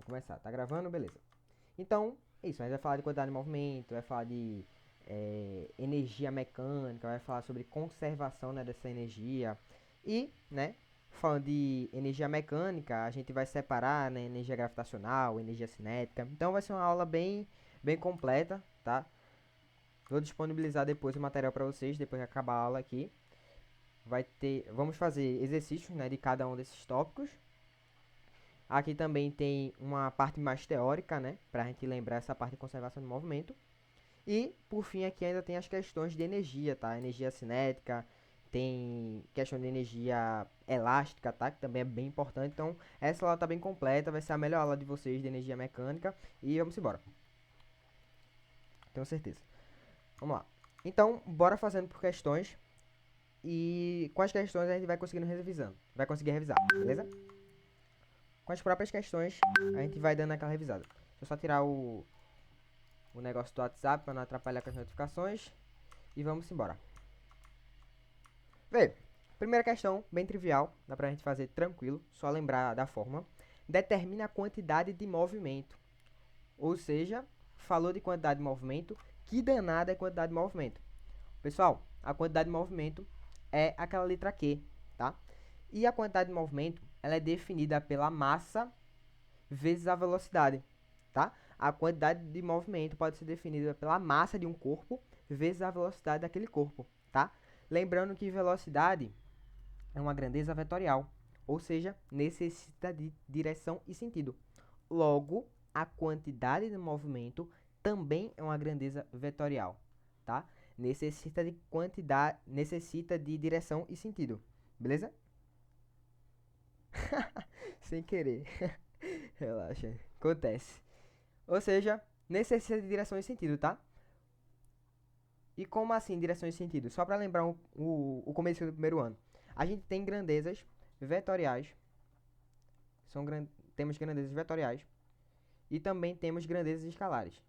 começar. Tá gravando? Beleza. Então, é isso. A gente vai falar de quantidade de movimento, vai falar de energia mecânica, vai falar sobre conservação, né, dessa energia. E, né, falando de energia mecânica, a gente vai separar, né, energia gravitacional, energia cinética. Então vai ser uma aula bem completa, tá? Vou disponibilizar depois o material para vocês, depois de acabar a aula aqui. Vamos fazer exercícios, né, de cada um desses tópicos. Aqui também tem uma parte mais teórica, né, para a gente lembrar essa parte de conservação do movimento. E, por fim, aqui ainda tem as questões de energia, tá? Energia cinética, tem questão de energia elástica, tá? Que também é bem importante. Então, essa aula tá bem completa, vai ser a melhor aula de vocês de energia mecânica. E vamos embora. Tenho certeza. Vamos lá. Então, bora fazendo por questões. E com as questões a gente vai conseguindo revisando. Vai conseguir revisar, beleza? Com as próprias questões, a gente vai dando aquela revisada. Deixa eu só tirar o negócio do WhatsApp para não atrapalhar com as notificações. E vamos embora. Vê, primeira questão, bem trivial, dá pra gente fazer tranquilo, só lembrar da fórmula. Determina a quantidade de movimento. Ou seja, falou de quantidade de movimento, que danada é quantidade de movimento? Pessoal, a quantidade de movimento é aquela letra Q, tá? E a quantidade de movimento, ela é definida pela massa vezes a velocidade, tá? A quantidade de movimento pode ser definida pela massa de um corpo vezes a velocidade daquele corpo, tá? Lembrando que velocidade é uma grandeza vetorial, ou seja, necessita de direção e sentido. Logo, a quantidade de movimento também é uma grandeza vetorial, tá? Necessita de direção e sentido, beleza? Sem querer. Relaxa, acontece. Ou seja, necessita de direção e sentido, tá? E como assim direção e sentido? Só para lembrar o começo do primeiro ano. A gente tem grandezas vetoriais. Temos grandezas vetoriais. E também temos grandezas escalares.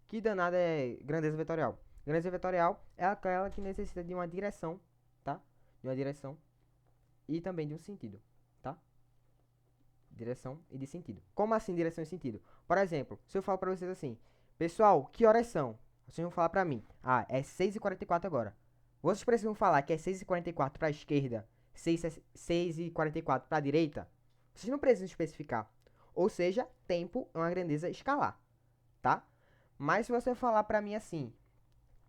Que danada é grandeza vetorial? Grandeza vetorial é aquela que necessita de uma direção, tá? De uma direção e também de um sentido, tá? Direção e de sentido. Como assim direção e sentido? Por exemplo, se eu falo para vocês assim, pessoal, que horas são? Vocês vão falar para mim, é 6h44 agora. Vocês precisam falar que é 6h44 para a esquerda, 6h44 para a direita? Vocês não precisam especificar. Ou seja, tempo é uma grandeza escalar, tá? Mas se você falar para mim assim,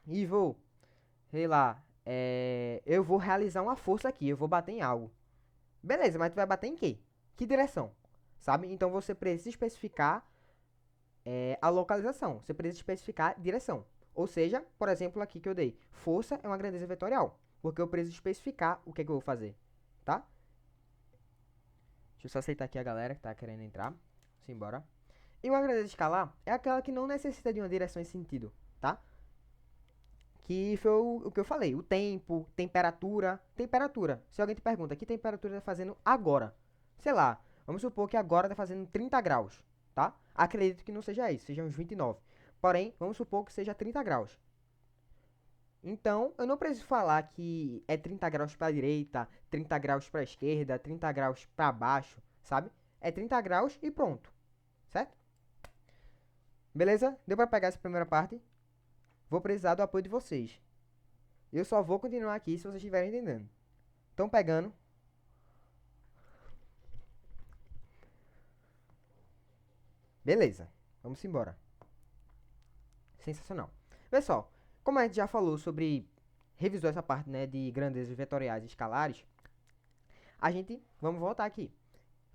Ivo, sei lá, eu vou realizar uma força aqui, eu vou bater em algo. Beleza, mas tu vai bater em quê? Que direção? Sabe? Então você precisa especificar a localização. Você precisa especificar direção. Ou seja, por exemplo, aqui que eu dei. Força é uma grandeza vetorial. Porque eu preciso especificar o que é que eu vou fazer. Tá? Deixa eu só aceitar aqui a galera que tá querendo entrar. Simbora. E uma grandeza escalar é aquela que não necessita de uma direção e sentido. Tá? Que foi o que eu falei. O tempo, temperatura. Temperatura. Se alguém te pergunta que temperatura está fazendo agora. Sei lá. Vamos supor que agora está fazendo 30 graus. Tá? Acredito que não seja isso. Seja uns 29. Porém, vamos supor que seja 30 graus. Então, eu não preciso falar que é 30 graus para a direita, 30 graus para a esquerda, 30 graus para baixo, sabe? É 30 graus e pronto. Certo? Beleza? Deu para pegar essa primeira parte? Vou precisar do apoio de vocês. Eu só vou continuar aqui se vocês estiverem entendendo. Estão pegando? Beleza. Vamos embora. Sensacional. Pessoal, como a gente já falou sobre... Revisou essa parte, né, de grandezas vetoriais e escalares. Vamos voltar aqui.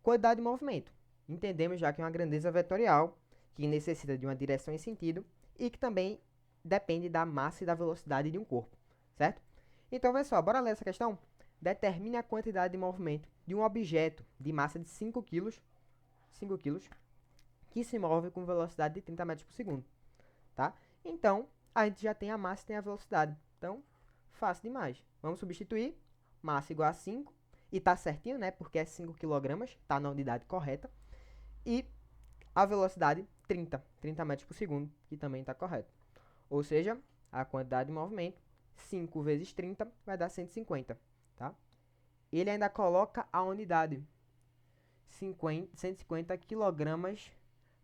Quantidade de movimento. Entendemos já que é uma grandeza vetorial, que necessita de uma direção e sentido, e que também depende da massa e da velocidade de um corpo, certo? Então, pessoal, bora ler essa questão? Determine a quantidade de movimento de um objeto de massa de 5 kg, que se move com velocidade de 30 metros por segundo, tá? Então, a gente já tem a massa e tem a velocidade. Então, fácil demais. Vamos substituir. Massa igual a 5. E tá certinho, né? Porque é 5 kg. Tá na unidade correta. E a velocidade, 30 metros por segundo. Que também tá correto. Ou seja, a quantidade de movimento, 5 vezes 30 vai dar 150. Tá? Ele ainda coloca a unidade. 150 quilogramas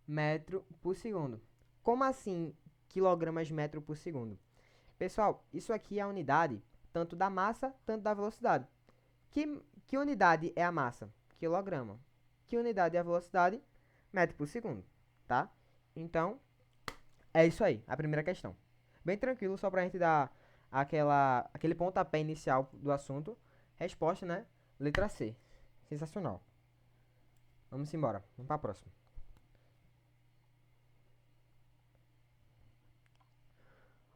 metro por segundo. Como assim quilogramas metro por segundo? Pessoal, isso aqui é a unidade tanto da massa, tanto da velocidade. Que unidade é a massa? Quilograma. Que unidade é a velocidade? Metro por segundo, tá? Então, é isso aí, a primeira questão. Bem tranquilo, só pra gente dar aquele pontapé inicial do assunto. Resposta, né? Letra C. Sensacional. Vamos embora, vamos pra próxima.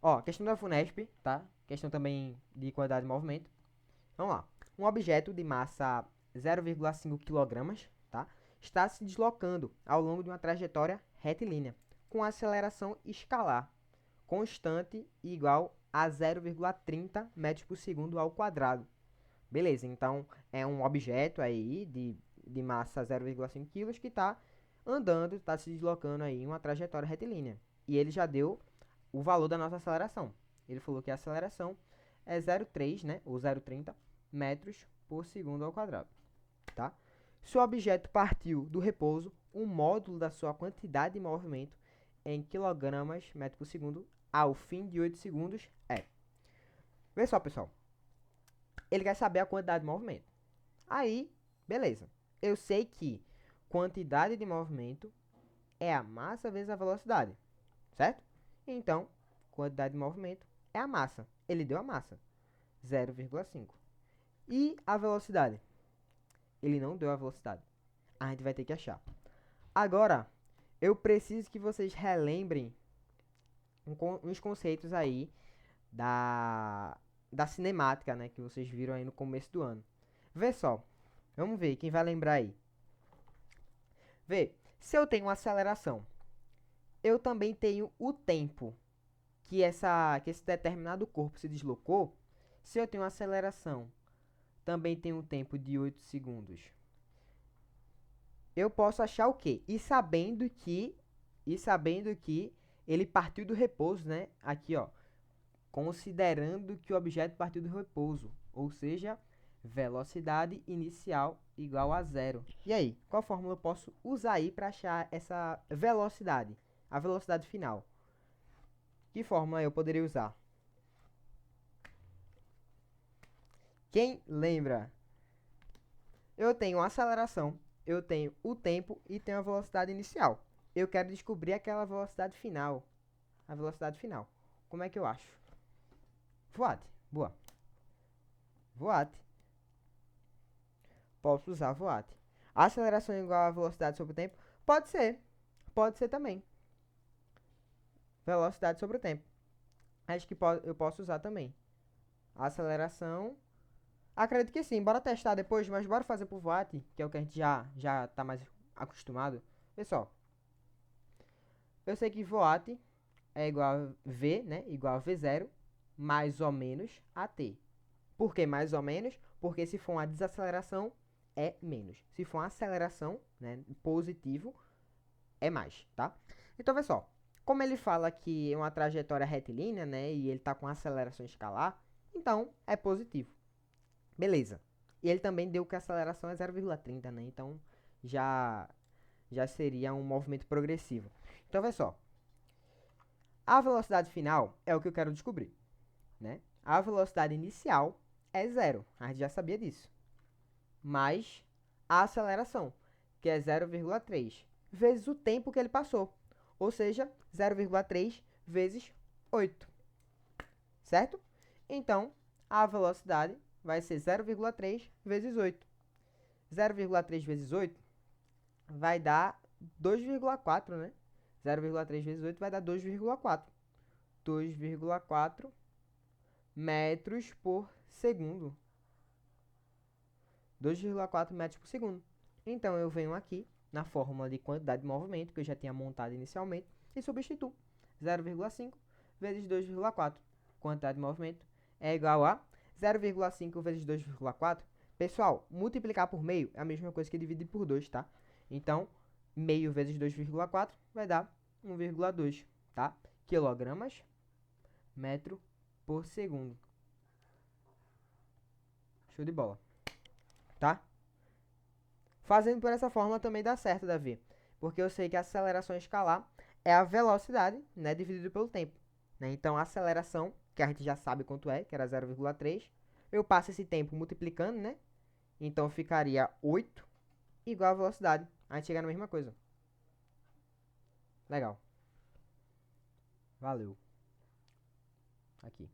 Ó, questão da FUNESP, tá? Questão também de quantidade de movimento. Vamos lá. Um objeto de massa 0,5 kg, tá? Está se deslocando ao longo de uma trajetória retilínea, com aceleração escalar constante e igual a 0,30 metros por segundo ao quadrado. Beleza, então é um objeto aí de massa 0,5 kg que está andando, está se deslocando aí em uma trajetória retilínea. E ele já deu o valor da nossa aceleração. Ele falou que a aceleração é 0,3, né, ou 0,30 metros por segundo ao quadrado, tá? Se o objeto partiu do repouso, o módulo da sua quantidade de movimento em quilogramas metro por segundo ao fim de 8 segundos é. Vê só, pessoal. Ele quer saber a quantidade de movimento. Aí, beleza. Eu sei que quantidade de movimento é a massa vezes a velocidade, certo? Então, quantidade de movimento é a massa. Ele deu a massa, 0,5. E a velocidade? Ele não deu a velocidade. A gente vai ter que achar. Agora, eu preciso que vocês relembrem uns conceitos aí da cinemática, né, que vocês viram aí no começo do ano. Vê só. Vamos ver quem vai lembrar aí. Vê, se eu tenho uma aceleração, eu também tenho o tempo que esse determinado corpo se deslocou. Se eu tenho uma aceleração, também tenho um tempo de 8 segundos. Eu posso achar o quê? E sabendo que ele partiu do repouso, né? Aqui, ó. Considerando que o objeto partiu do repouso, ou seja, velocidade inicial igual a zero. E aí, qual fórmula eu posso usar aí para achar essa velocidade, a velocidade final? Que fórmula eu poderia usar? Quem lembra? Eu tenho a aceleração, eu tenho o tempo e tenho a velocidade inicial. Eu quero descobrir aquela velocidade final. A velocidade final. Como é que eu acho? Voate. Boa. Voate. Posso usar voate. A aceleração é igual a velocidade sobre o tempo? Pode ser. Pode ser também. Velocidade sobre o tempo. Acho que eu posso usar também. A aceleração. Acredito que sim. Bora testar depois, mas bora fazer por voate, que é o que a gente já tá mais acostumado. Pessoal, eu sei que voate é igual a V, né? Igual a V0 mais ou menos AT. Por que mais ou menos? Porque se for uma desaceleração, é menos. Se for uma aceleração, né, positivo, é mais, tá? Então, vê só. Como ele fala que é uma trajetória retilínea, né, e ele está com aceleração escalar, então é positivo. Beleza. E ele também deu que a aceleração é 0,30, né? Então, já seria um movimento progressivo. Então, vê só. A velocidade final é o que eu quero descobrir, né? A velocidade inicial é zero. A gente já sabia disso. Mais a aceleração, que é 0,3, vezes o tempo que ele passou. Ou seja, 0,3 vezes 8. Certo? Então, a velocidade vai ser 0,3 vezes 8. 0,3 vezes 8 vai dar 2,4, né? 0,3 vezes 8 vai dar 2,4. 2,4 metros por segundo. 2,4 metros por segundo. Então, eu venho aqui na fórmula de quantidade de movimento, que eu já tinha montado inicialmente, e substituo 0,5 vezes 2,4. Quantidade de movimento é igual a 0,5 vezes 2,4. Pessoal, multiplicar por meio é a mesma coisa que dividir por 2, tá? Então, meio vezes 2,4 vai dar 1,2, tá? Quilogramas metro por segundo. Show de bola. Tá? Fazendo por essa forma também dá certo, Davi. Porque eu sei que a aceleração escalar é a velocidade, né, dividido pelo tempo. Né? Então, a aceleração, que a gente já sabe quanto é, que era 0,3, eu passo esse tempo multiplicando, né? Então, ficaria 8 igual a velocidade. A gente chega na mesma coisa. Legal. Valeu. Aqui.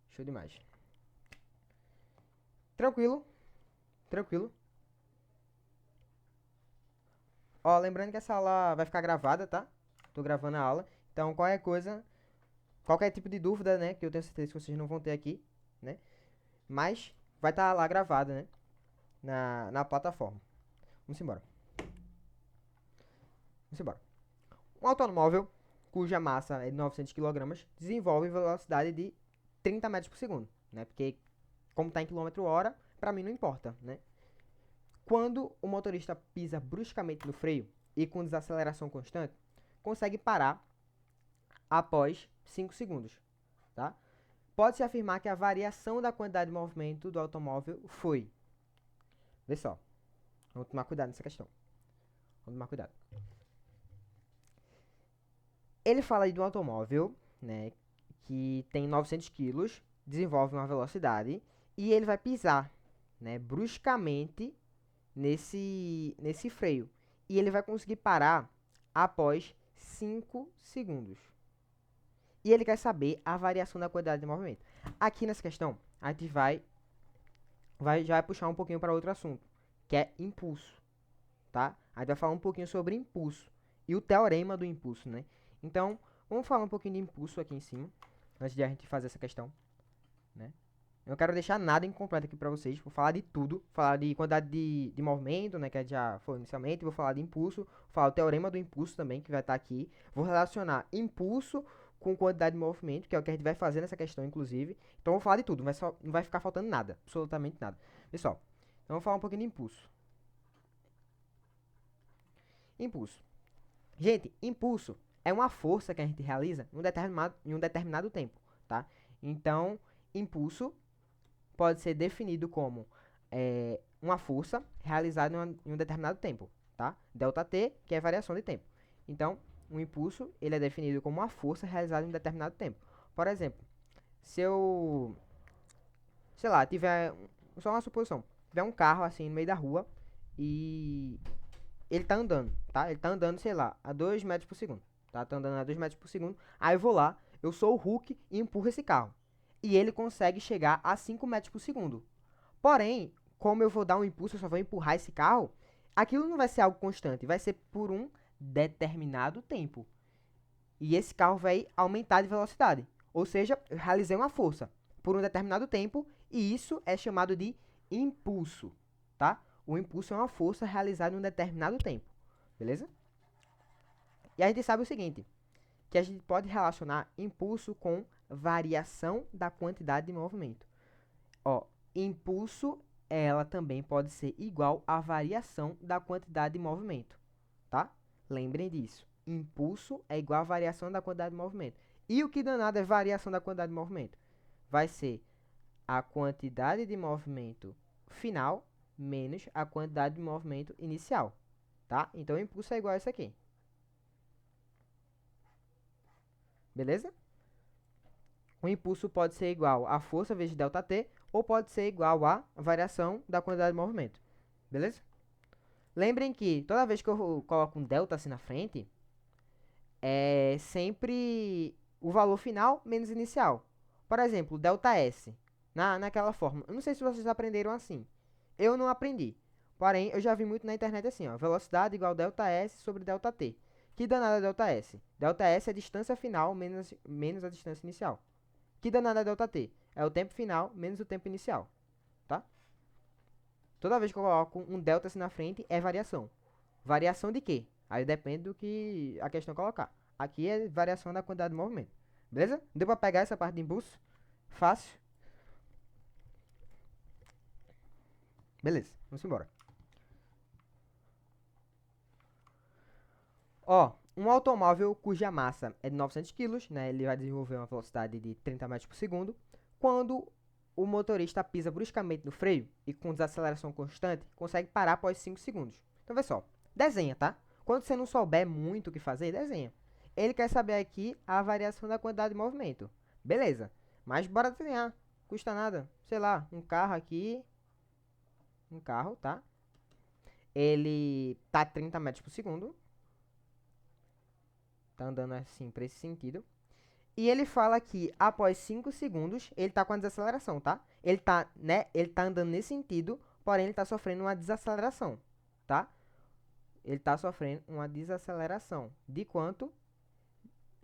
Show demais. Tranquilo. Tranquilo. Ó, lembrando que essa aula vai ficar gravada, tá? Tô gravando a aula. Então, qualquer coisa, qualquer tipo de dúvida, né? Que eu tenho certeza que vocês não vão ter aqui, né? Mas vai estar lá gravada, né? Na plataforma. Vamos embora. Vamos embora. Um automóvel cuja massa é de 900 kg desenvolve velocidade de 30 metros por segundo, né? Porque como está em quilômetro/hora, para mim não importa, né? Quando o motorista pisa bruscamente no freio e com desaceleração constante, consegue parar após 5 segundos, tá? Pode-se afirmar que a variação da quantidade de movimento do automóvel foi... Vê só, vamos tomar cuidado nessa questão. Vamos tomar cuidado. Ele fala aí de um automóvel, né, que tem 900 quilos, desenvolve uma velocidade e ele vai pisar, né, bruscamente nesse freio. E ele vai conseguir parar após 5 segundos. E ele quer saber a variação da quantidade de movimento. Aqui nessa questão, a gente já vai puxar um pouquinho para outro assunto, que é impulso, tá? A gente vai falar um pouquinho sobre impulso e o teorema do impulso, né? Então, vamos falar um pouquinho de impulso aqui em cima, antes de a gente fazer essa questão, né? Eu não quero deixar nada incompleto aqui pra vocês. Vou falar de tudo. Falar de quantidade de movimento, né? Que a gente já falou inicialmente. Vou falar de impulso. Vou falar do teorema do impulso também, que vai estar aqui. Vou relacionar impulso com quantidade de movimento, que é o que a gente vai fazer nessa questão, inclusive. Então, vou falar de tudo. Não vai ficar faltando nada. Absolutamente nada. Pessoal, então vamos falar um pouquinho de impulso. Impulso. Gente, impulso é uma força que a gente realiza em um determinado tempo, tá? Então, impulso pode ser definido como uma força realizada em um determinado tempo, tá? Δt, que é variação de tempo. Então, um impulso, ele é definido como uma força realizada em um determinado tempo. Por exemplo, se eu, sei lá, tiver, só uma suposição, tiver um carro assim no meio da rua e ele tá andando, tá? Ele tá andando, sei lá, a 2 metros por segundo, tá? Tá andando a 2 metros por segundo, aí eu vou lá, eu sou o Hulk e empurro esse carro. E ele consegue chegar a 5 metros por segundo. Porém, como eu vou dar um impulso, eu só vou empurrar esse carro, aquilo não vai ser algo constante, vai ser por um determinado tempo. E esse carro vai aumentar de velocidade. Ou seja, eu realizei uma força por um determinado tempo e isso é chamado de impulso, tá? O impulso é uma força realizada em um determinado tempo, beleza? E a gente sabe o seguinte, que a gente pode relacionar impulso com variação da quantidade de movimento. Ó, impulso, ela também pode ser igual à variação da quantidade de movimento, tá? Lembrem disso. Impulso é igual à variação da quantidade de movimento. E o que danado é variação da quantidade de movimento? Vai ser a quantidade de movimento final menos a quantidade de movimento inicial, tá? Então, o impulso é igual a isso aqui. Beleza? O impulso pode ser igual a força vezes ΔT ou pode ser igual a variação da quantidade de movimento. Beleza? Lembrem que toda vez que eu coloco um delta assim na frente, é sempre o valor final menos inicial. Por exemplo, ΔS, naquela forma. Eu não sei se vocês aprenderam assim. Eu não aprendi. Porém, eu já vi muito na internet assim, ó. Velocidade igual ΔS sobre ΔT. Que danada é ΔS? ΔS é a distância final menos a distância inicial. Que danada é ΔT? É o tempo final menos o tempo inicial, tá? Toda vez que eu coloco um delta assim na frente, é variação. Variação de quê? Aí depende do que a questão colocar. Aqui é variação da quantidade de movimento. Beleza? Deu pra pegar essa parte de impulso? Fácil? Beleza, vamos embora. Ó, um automóvel cuja massa é de 900 kg, né? Ele vai desenvolver uma velocidade de 30 metros por segundo. Quando o motorista pisa bruscamente no freio e com desaceleração constante, consegue parar após 5 segundos. Então, vê só. Desenha, tá? Quando você não souber muito o que fazer, desenha. Ele quer saber aqui a variação da quantidade de movimento. Beleza. Mas bora desenhar. Custa nada. Sei lá, um carro aqui. Um carro, tá? Ele tá 30 metros por segundo. Tá andando assim para esse sentido. E ele fala que após 5 segundos, ele tá com a desaceleração, tá? Ele tá, né? Ele tá andando nesse sentido, porém ele tá sofrendo uma desaceleração, tá? Ele tá sofrendo uma desaceleração. De quanto?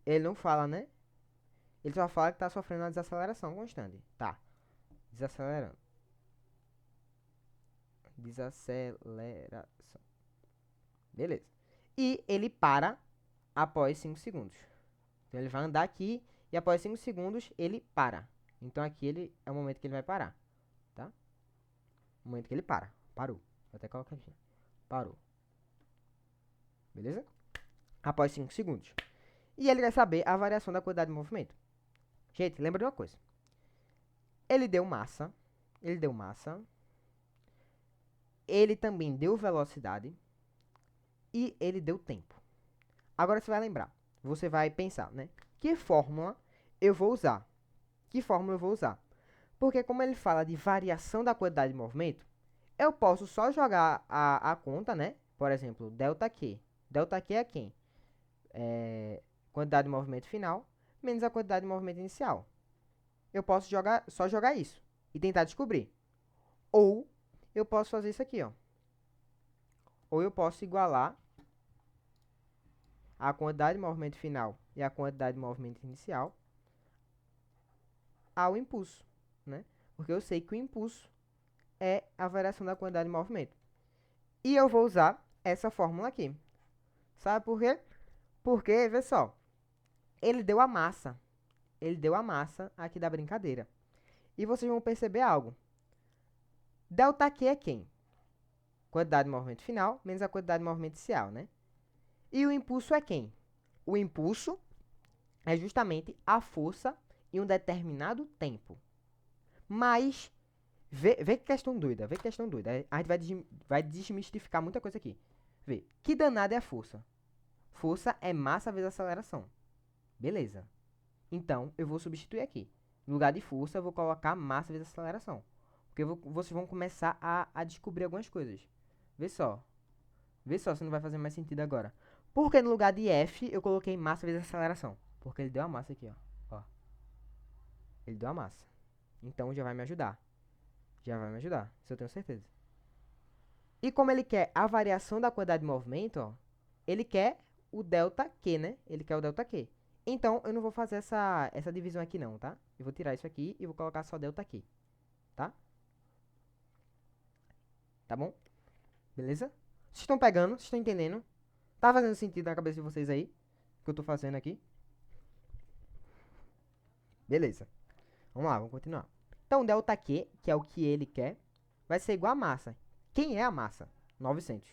Ele não fala, né? Ele só fala que tá sofrendo uma desaceleração constante. Tá. Desacelerando. Desaceleração. Beleza. E ele para após 5 segundos. Então ele vai andar aqui e após 5 segundos ele para. Então aqui ele é o momento que ele vai parar, tá? O momento que ele para. Parou. Vou até colocar aqui. Parou. Beleza? Após 5 segundos. E ele quer saber a variação da quantidade de movimento. Gente, lembra de uma coisa. Ele deu massa. Ele deu massa. Ele também deu velocidade. E ele deu tempo. Agora você vai lembrar. Você vai pensar, né? Que fórmula eu vou usar? Que fórmula eu vou usar? Porque como ele fala de variação da quantidade de movimento, eu posso só jogar a conta, né? Por exemplo, ΔQ. ΔQ é quem? Quantidade de movimento final menos a quantidade de movimento inicial. Eu posso só jogar isso e tentar descobrir. Ou eu posso fazer isso aqui, ó. Ou eu posso igualar a quantidade de movimento final e a quantidade de movimento inicial ao impulso, né? Porque eu sei que o impulso é a variação da quantidade de movimento. E eu vou usar essa fórmula aqui. Sabe por quê? Porque, vê só, ele deu a massa. Ele deu a massa aqui da brincadeira. E vocês vão perceber algo. ΔQ é quem? Quantidade de movimento final menos a quantidade de movimento inicial, né? E o impulso é quem? O impulso é justamente a força em um determinado tempo. Mas, vê que questão doida, vê que questão doida. A gente vai desmistificar muita coisa aqui. Vê, que danada é a força? Força é massa vezes aceleração. Beleza. Então, eu vou substituir aqui. No lugar de força, eu vou colocar massa vezes aceleração. Porque vocês vão começar a descobrir algumas coisas. Vê só. Vê só se não vai fazer mais sentido agora. Porque no lugar de F, eu coloquei massa vezes aceleração. Porque ele deu a massa aqui, ó. Ele deu a massa. Então, já vai me ajudar. Já vai me ajudar. Isso eu tenho certeza. E como ele quer a variação da quantidade de movimento, ó. Ele quer o ΔQ, né? Ele quer o ΔQ. Então, eu não vou fazer essa divisão aqui não, tá? Eu vou tirar isso aqui e vou colocar só ΔQ. Tá? Tá bom? Beleza? Vocês estão pegando? Vocês estão entendendo? Tá fazendo sentido na cabeça de vocês aí? O que eu tô fazendo aqui? Beleza. Vamos lá, vamos continuar. Então, ΔQ, que é o que ele quer, vai ser igual a massa. Quem é a massa? 900.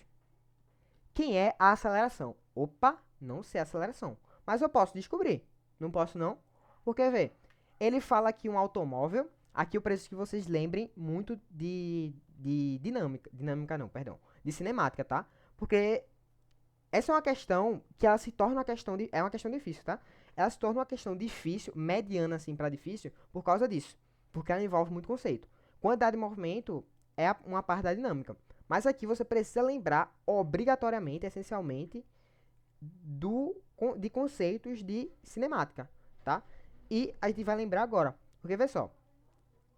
Quem é a aceleração? Opa, não sei a aceleração. Mas eu posso descobrir. Não posso não? Porque, vê, ele fala que um automóvel... Aqui eu preciso que vocês lembrem muito de dinâmica. Dinâmica não, perdão. De cinemática, tá? Porque essa é uma questão que ela se torna uma questão... É uma questão difícil, tá? Ela se torna uma questão difícil, mediana assim para difícil, por causa disso. Porque ela envolve muito conceito. Quantidade de movimento é uma parte da dinâmica. Mas aqui você precisa lembrar obrigatoriamente, essencialmente, de conceitos de cinemática, tá? E a gente vai lembrar agora. Porque, vê só.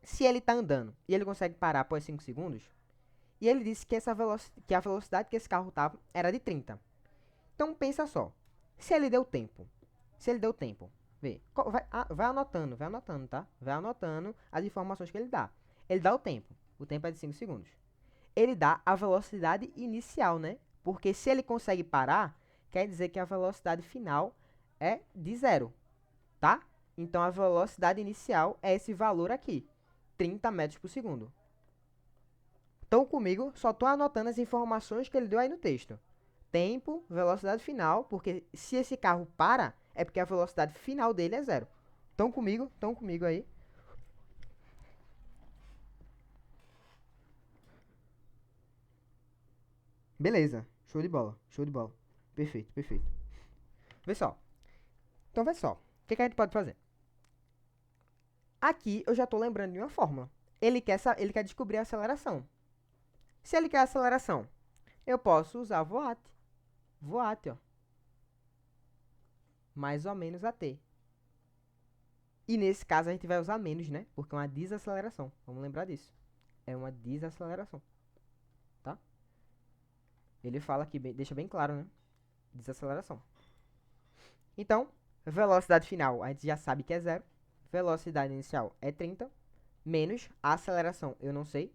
Se ele está andando e ele consegue parar após 5 segundos, e ele disse que, que a velocidade que esse carro estava era de 30. Então, pensa só. Se ele deu tempo. Se ele deu tempo. Vê. Vai anotando, tá? Vai anotando as informações que ele dá. Ele dá o tempo. O tempo é de 5 segundos. Ele dá a velocidade inicial, né? Porque se ele consegue parar, quer dizer que a velocidade final é de 0, tá? Então, a velocidade inicial é esse valor aqui. 30 metros por segundo. Então, comigo, só estou anotando as informações que ele deu aí no texto. Tempo, velocidade final, porque se esse carro para, é porque a velocidade final dele é 0. Estão comigo aí. Beleza. Show de bola. Show de bola. Perfeito, perfeito. Vê só. Então, vê só. O que a gente pode fazer? Aqui eu já tô lembrando de uma fórmula. Ele quer descobrir a aceleração. Se ele quer a aceleração, eu posso usar voat. Voat, ó. Mais ou menos AT. E nesse caso a gente vai usar menos, né? Porque é uma desaceleração. Vamos lembrar disso. É uma desaceleração. Tá? Ele fala aqui, deixa bem claro, né? Desaceleração. Então, velocidade final a gente já sabe que é 0. Velocidade inicial é 30. Menos a aceleração, eu não sei.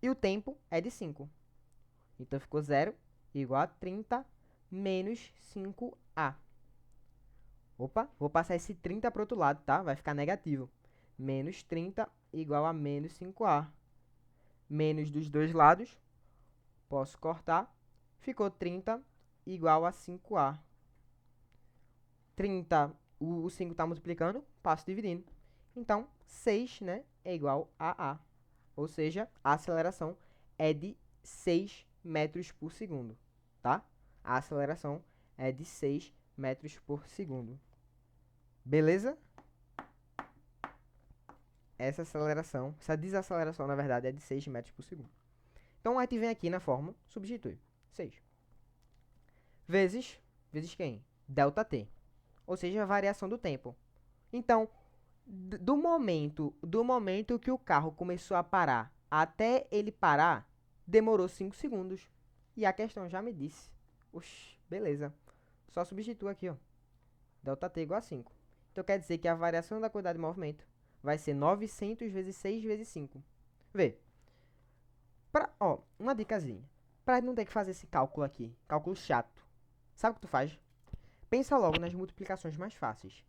E o tempo é de 5. Então ficou 0 igual a 30 menos 5A. Opa, vou passar esse 30 para o outro lado, tá? Vai ficar negativo. Menos 30 igual a menos 5A. Menos dos dois lados. Posso cortar. Ficou 30 igual a 5A. 30, o 5 está multiplicando, passo dividindo. Então, 6, né, é igual a A. Ou seja, a aceleração é de 6 metros por segundo, tá? A aceleração é de 6 metros por segundo. Beleza? Essa desaceleração, na verdade, é de 6 metros por segundo. Então, a gente vem aqui na fórmula, substitui. 6. Vezes quem? ΔT. Ou seja, a variação do tempo. Então, do momento que o carro começou a parar até ele parar, demorou 5 segundos. E a questão já me disse. Oxi, beleza. Só substitua aqui, ó. ΔT igual a 5. Então, quer dizer que a variação da quantidade de movimento vai ser 900 vezes 6 vezes 5. Vê. Uma dicasinha. Pra não ter que fazer esse cálculo aqui. Cálculo chato. Sabe o que tu faz? Pensa logo nas multiplicações mais fáceis.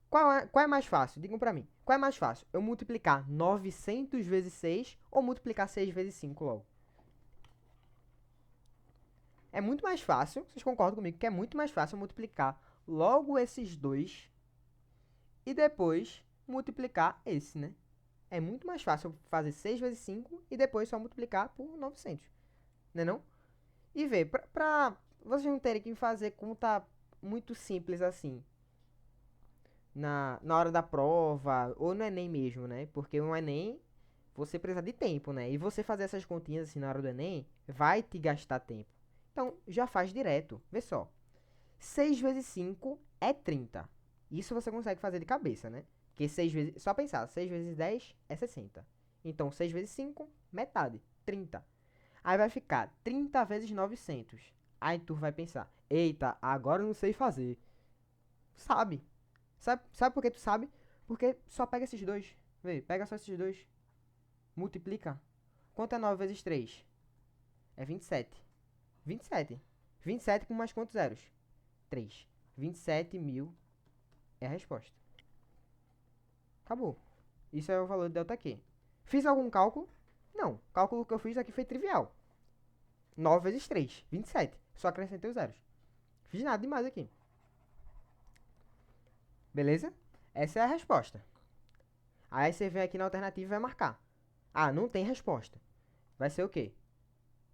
Qual é mais fácil? Digam pra mim. Qual é mais fácil? Eu multiplicar 900 vezes 6 ou multiplicar 6 vezes 5 logo? É muito mais fácil, vocês concordam comigo, que é muito mais fácil multiplicar logo esses dois e depois multiplicar esse, né? É muito mais fácil fazer 6 vezes 5 e depois só multiplicar por 900. Né não? E ver, pra vocês não terem que fazer conta muito simples assim. Na hora da prova, ou no Enem mesmo, né? Porque o Enem, você precisa de tempo, né? E você fazer essas continhas assim na hora do Enem, vai te gastar tempo. Então, já faz direto. Vê só. 6 vezes 5 é 30. Isso você consegue fazer de cabeça, né? Porque 6 vezes... Só pensar, 6 vezes 10 é 60. Então, 6 vezes 5, metade. 30. Aí vai ficar 30 vezes 900. Aí tu vai pensar, eita, agora eu não sei fazer. Sabe? Sabe por que tu sabe? Porque só pega esses dois. Vê, pega só esses dois. Multiplica. Quanto é 9 vezes 3? É 27. 27. 27 com mais quantos zeros? 3. 27 mil é a resposta. Acabou. Isso é o valor de ΔQ. Fiz algum cálculo? Não. O cálculo que eu fiz aqui foi trivial. 9 vezes 3, 27. Só acrescentei os zeros. Fiz nada demais aqui. Beleza? Essa é a resposta. Aí você vem aqui na alternativa e vai marcar. Ah, não tem resposta. Vai ser o quê?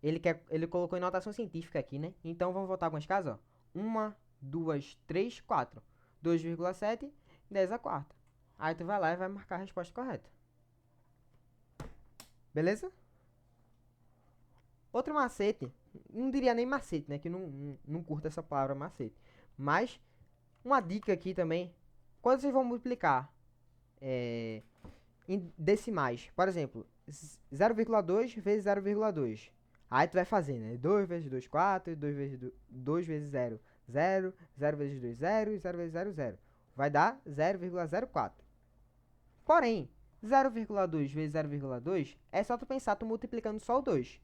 Ele colocou em notação científica aqui, né? Então vamos voltar algumas casas, ó. 1, 2, 3, 4. 2,7, 10 a quarta. Aí tu vai lá e vai marcar a resposta correta. Beleza? Outro macete. Não diria nem macete, né? Que não curto essa palavra macete. Mas, uma dica aqui também. Quando vocês vão multiplicar em decimais, por exemplo, 0,2 vezes 0,2. Aí tu vai fazer, né? 2 vezes 2, 4, 2 vezes 0, 0, 0 vezes 2, 0 e 0 vezes 0, 0. Vai dar 0,04. Porém, 0,2 vezes 0,2 é só tu pensar tu multiplicando só o 2.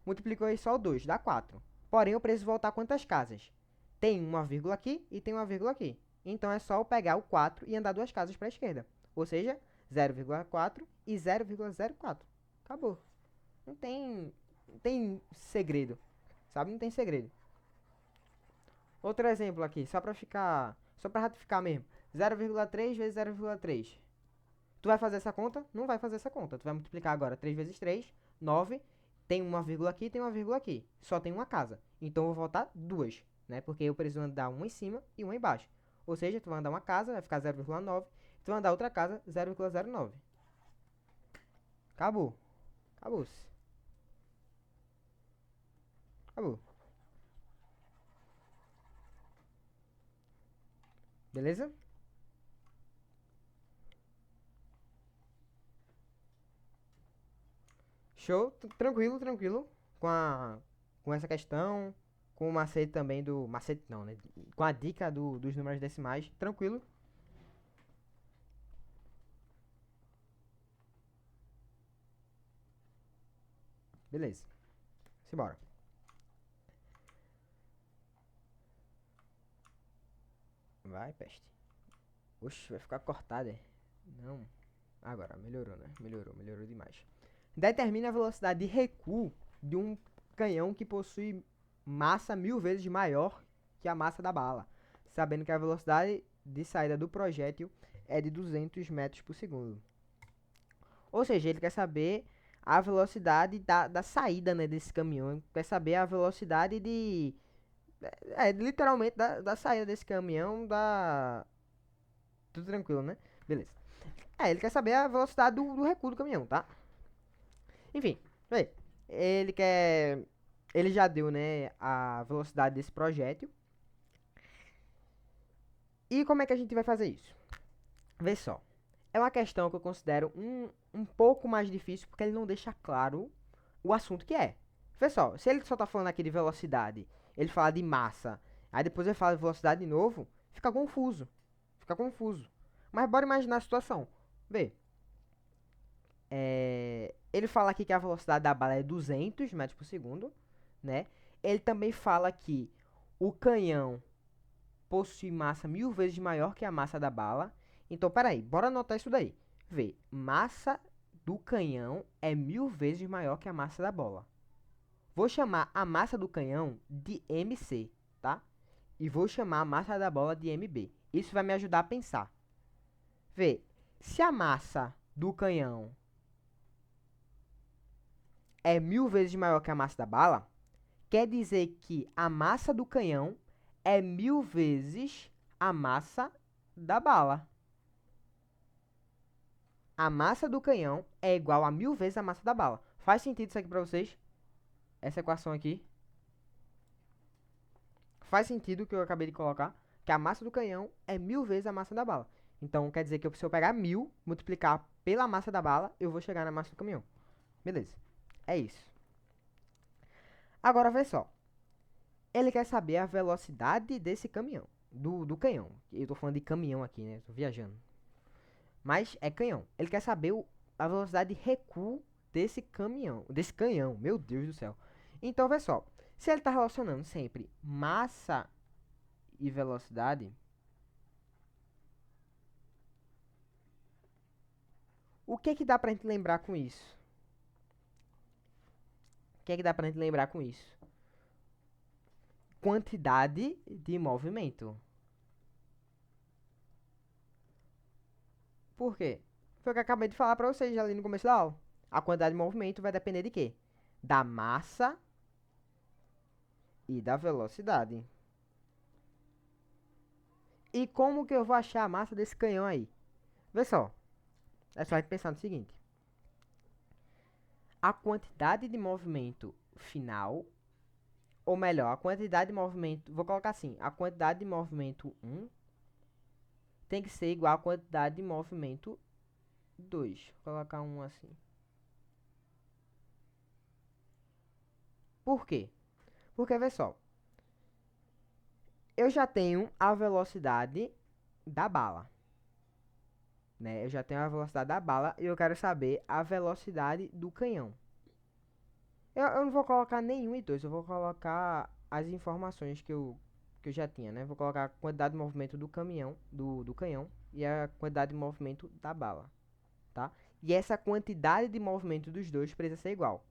Multiplicou aí só o 2, dá 4. Porém, eu preciso voltar quantas casas? Tem uma vírgula aqui e tem uma vírgula aqui. Então, é só eu pegar o 4 e andar 2 casas para a esquerda. Ou seja, 0,4 e 0,04. Acabou. Não tem segredo. Sabe? Não tem segredo. Outro exemplo aqui, só para ratificar mesmo. 0,3 vezes 0,3. Tu vai fazer essa conta? Não vai fazer essa conta. Tu vai multiplicar agora 3 vezes 3, 9. Tem uma vírgula aqui, tem uma vírgula aqui. Só tem uma casa. Então eu vou voltar duas, né? Porque eu preciso andar uma em cima e uma embaixo. Ou seja, tu vai andar uma casa, vai ficar 0,9. Tu vai andar outra casa, 0,09. Acabou. Acabou-se. Acabou. Beleza? Show. Tranquilo, tranquilo. Com essa questão. Com o macete também do. Macete não, né? Com a dica dos números decimais. Tranquilo. Beleza. Simbora. Vai, peste. Oxe, vai ficar cortado, é? Não. Agora, melhorou, né? Melhorou demais. Determine a velocidade de recuo de um canhão que possui massa 1000 vezes maior que a massa da bala, sabendo que a velocidade de saída do projétil é de 200 metros por segundo. Ou seja, ele quer saber a velocidade da saída, né, desse caminhão. Ele quer saber a velocidade de... literalmente da saída desse caminhão, da... Tudo tranquilo, né? Beleza. Ele quer saber a velocidade do recuo do caminhão, tá? Enfim, vê. Ele quer. Ele já deu, né, a velocidade desse projétil. E como é que a gente vai fazer isso? Vê só. É uma questão que eu considero um pouco mais difícil porque ele não deixa claro o assunto que é. Vê só, se ele só tá falando aqui de velocidade, ele fala de massa, aí depois ele fala de velocidade de novo, fica confuso. Fica confuso. Mas bora imaginar a situação. Vê. Ele fala aqui que a velocidade da bala é 200 metros por segundo, né? Ele também fala que o canhão possui massa 1000 vezes maior que a massa da bala. Então, peraí, bora anotar isso daí. Vê, massa do canhão é 1000 vezes maior que a massa da bola. Vou chamar a massa do canhão de MC, tá? E vou chamar a massa da bola de MB. Isso vai me ajudar a pensar. Vê, se a massa do canhão é 1000 vezes maior que a massa da bala, quer dizer que a massa do canhão é 1000 vezes a massa da bala. A massa do canhão é igual a 1000 vezes a massa da bala. Faz sentido isso aqui pra vocês? Essa equação aqui? Faz sentido o que eu acabei de colocar? Que a massa do canhão é 1000 vezes a massa da bala. Então quer dizer que se eu pegar 1000, multiplicar pela massa da bala, eu vou chegar na massa do caminhão. Beleza. É isso. Agora vê só. Ele quer saber a velocidade desse caminhão. Do canhão. Eu tô falando de caminhão aqui, né? Tô viajando. Mas é canhão. Ele quer saber a velocidade de recuo desse caminhão. Desse canhão. Meu Deus do céu. Então, vê só. Se ele tá relacionando sempre massa e velocidade, o que que dá pra gente lembrar com isso? O que é que dá pra gente lembrar com isso? Quantidade de movimento. Por quê? Foi o que eu acabei de falar pra vocês ali no começo da aula. A quantidade de movimento vai depender de quê? Da massa e da velocidade. E como que eu vou achar a massa desse canhão aí? Vê só. É só a gente pensar no seguinte. A quantidade de movimento final, ou melhor, a quantidade de movimento, vou colocar assim, a quantidade de movimento 1 tem que ser igual à quantidade de movimento 2. Vou colocar um assim. Por quê? Porque, vê só, eu já tenho a velocidade da bala, né? Eu já tenho a velocidade da bala e eu quero saber a velocidade do canhão. Eu não vou colocar nenhum e dois, eu vou colocar as informações que eu já tinha, né? Vou colocar a quantidade de movimento do caminhão, do canhão e a quantidade de movimento da bala, tá? E essa quantidade de movimento dos dois precisa ser igual.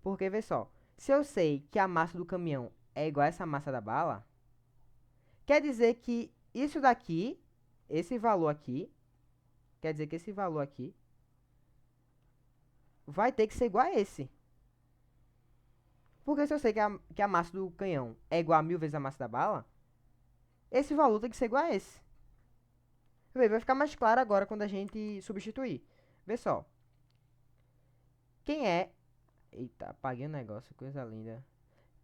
Porque, vê só, se eu sei que a massa do caminhão é igual a essa massa da bala, quer dizer que isso daqui, esse valor aqui, quer dizer que esse valor aqui vai ter que ser igual a esse. Porque se eu sei que a massa do canhão é igual a 1000 vezes a massa da bala, esse valor tem que ser igual a esse. Vê, vai ficar mais claro agora quando a gente substituir. Vê só. Quem é... Eita, apaguei o negócio, coisa linda.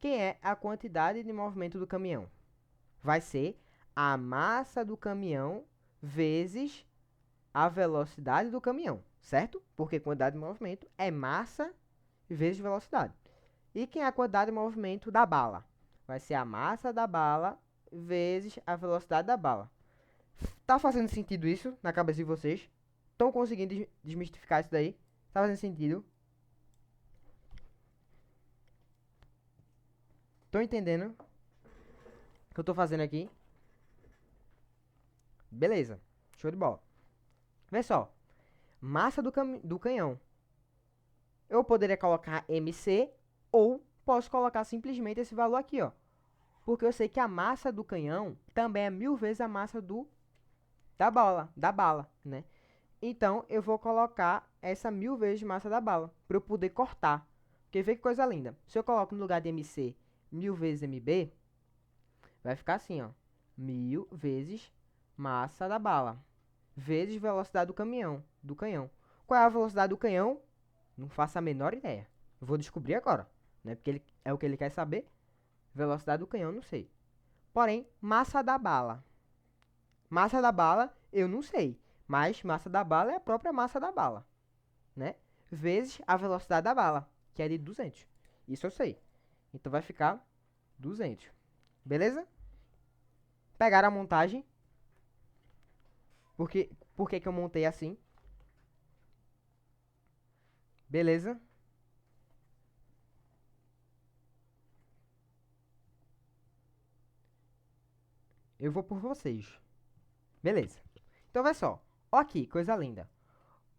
Quem é a quantidade de movimento do caminhão? Vai ser a massa do caminhão vezes a velocidade do caminhão, certo? Porque quantidade de movimento é massa vezes velocidade. E quem é a quantidade de movimento da bala? Vai ser a massa da bala vezes a velocidade da bala. Tá fazendo sentido isso na cabeça de vocês? Estão conseguindo desmistificar isso daí? Tá fazendo sentido? Estão entendendo o que eu tô fazendo aqui? Beleza, show de bola. Vê só, massa do canhão. Eu poderia colocar MC ou posso colocar simplesmente esse valor aqui, ó. Porque eu sei que a massa do canhão também é 1000 vezes a massa da bala, né? Então, eu vou colocar essa 1000 vezes massa da bala, para eu poder cortar. Porque vê que coisa linda. Se eu coloco no lugar de MC 1000 vezes MB, vai ficar assim, ó. 1000 vezes massa da bala, vezes velocidade do canhão. Qual é a velocidade do canhão? Não faço a menor ideia. Eu vou descobrir agora, né? Porque é o que ele quer saber. Velocidade do canhão, não sei. Porém, massa da bala. Massa da bala, eu não sei. Mas massa da bala é a própria massa da bala, né? Vezes a velocidade da bala, que é de 200. Isso eu sei. Então vai ficar 200. Beleza? Pegaram a montagem. Por que que eu montei assim? Beleza? Eu vou por vocês. Beleza. Então, vai só. Ó aqui, coisa linda.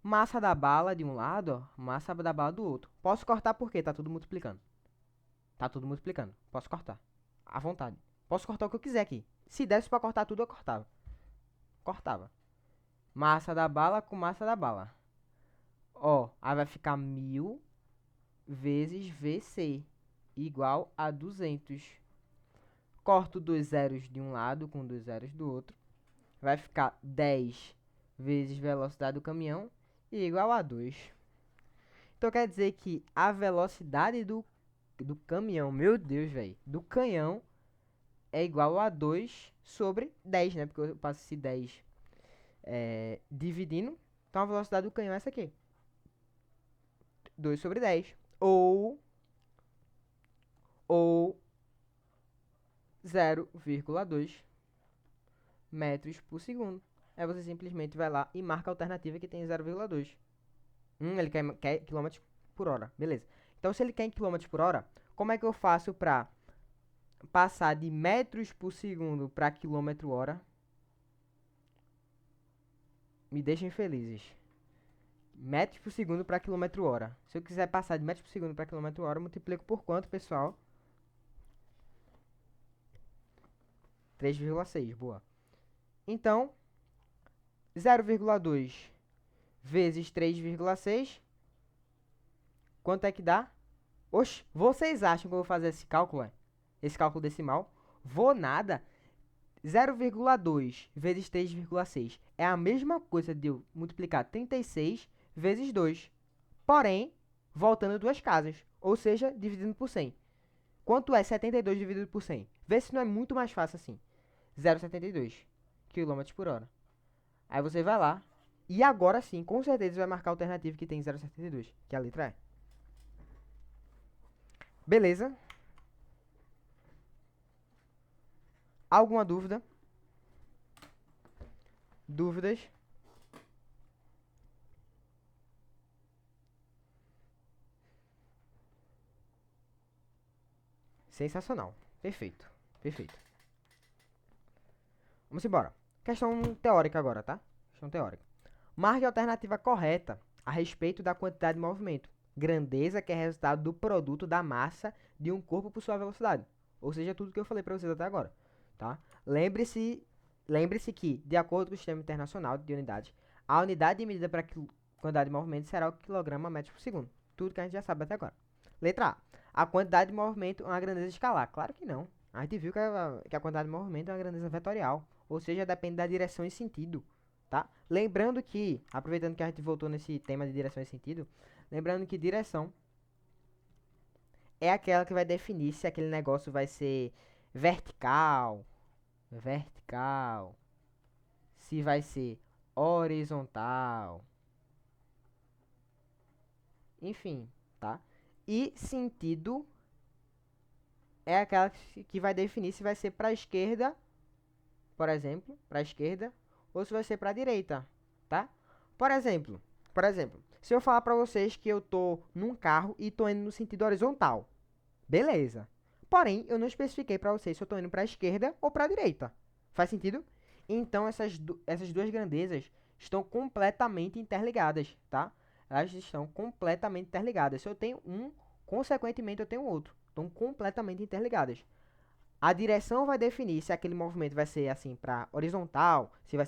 Massa da bala de um lado, ó, massa da bala do outro. Posso cortar porque tá tudo multiplicando. Tá tudo multiplicando. Posso cortar. À vontade. Posso cortar o que eu quiser aqui. Se desse pra cortar tudo, eu cortava. Cortava. Massa da bala com massa da bala. Ó, aí vai ficar 1000 vezes VC igual a 200. Corto dois zeros de um lado com dois zeros do outro. Vai ficar 10 vezes velocidade do caminhão igual a 2. Então quer dizer que a velocidade do caminhão, meu Deus, velho, do canhão é igual a 2 sobre 10, né? Porque eu passo esse 10 dividindo. Então a velocidade do canhão é essa aqui. 2 sobre 10. Ou 0,2 metros por segundo. Aí você simplesmente vai lá e marca a alternativa que tem 0,2. Ele quer quilômetros por hora. Beleza. Então, se ele quer em quilômetros por hora, como é que eu faço para passar de metros por segundo para quilômetro hora? Me deixem felizes. Metros por segundo para quilômetro hora. Se eu quiser passar de metros por segundo para quilômetro hora, eu multiplico por quanto, pessoal? 3,6. Boa. Então, 0,2 vezes 3,6. Quanto é que dá? Oxe, vocês acham que eu vou fazer esse cálculo? Esse cálculo decimal? Vou nada. 0,2 vezes 3,6 é a mesma coisa de eu multiplicar 36 vezes 2. Porém, voltando duas casas. Ou seja, dividindo por 100. Quanto é 72 dividido por 100? Vê se não é muito mais fácil assim. 0,72 km por hora. Aí você vai lá. E agora sim, com certeza vai marcar a alternativa que tem 0,72, que a letra é. Beleza? Alguma dúvida? Dúvidas? Sensacional. Perfeito. Perfeito. Vamos embora. Questão teórica agora, tá? Questão teórica. Marque a alternativa correta a respeito da quantidade de movimento. Grandeza, que é resultado do produto da massa de um corpo por sua velocidade. Ou seja, tudo que eu falei para vocês até agora, tá? Lembre-se que, de acordo com o Sistema Internacional de Unidades, a unidade de medida para quantidade de movimento será o quilograma metro por segundo. Tudo que a gente já sabe até agora. Letra A. a quantidade de movimento é uma grandeza escalar. Claro que não. A gente viu que a quantidade de movimento é uma grandeza vetorial. Ou seja, depende da direção e sentido. Tá? Lembrando que, aproveitando que a gente voltou nesse tema de direção e sentido, lembrando que direção é aquela que vai definir se aquele negócio vai ser vertical, vertical, se vai ser horizontal, enfim, tá? E sentido é aquela que vai definir se vai ser para a esquerda, por exemplo, para a esquerda, ou se vai ser para a direita, tá? Por exemplo, se eu falar para vocês que eu tô num carro e tô indo no sentido horizontal, beleza. Porém, eu não especifiquei para vocês se eu tô indo para a esquerda ou para a direita. Faz sentido? Então, essas duas grandezas estão completamente interligadas, tá? Elas estão completamente interligadas. Se eu tenho um, consequentemente eu tenho outro. Estão completamente interligadas. A direção vai definir se aquele movimento vai ser assim para horizontal, se vai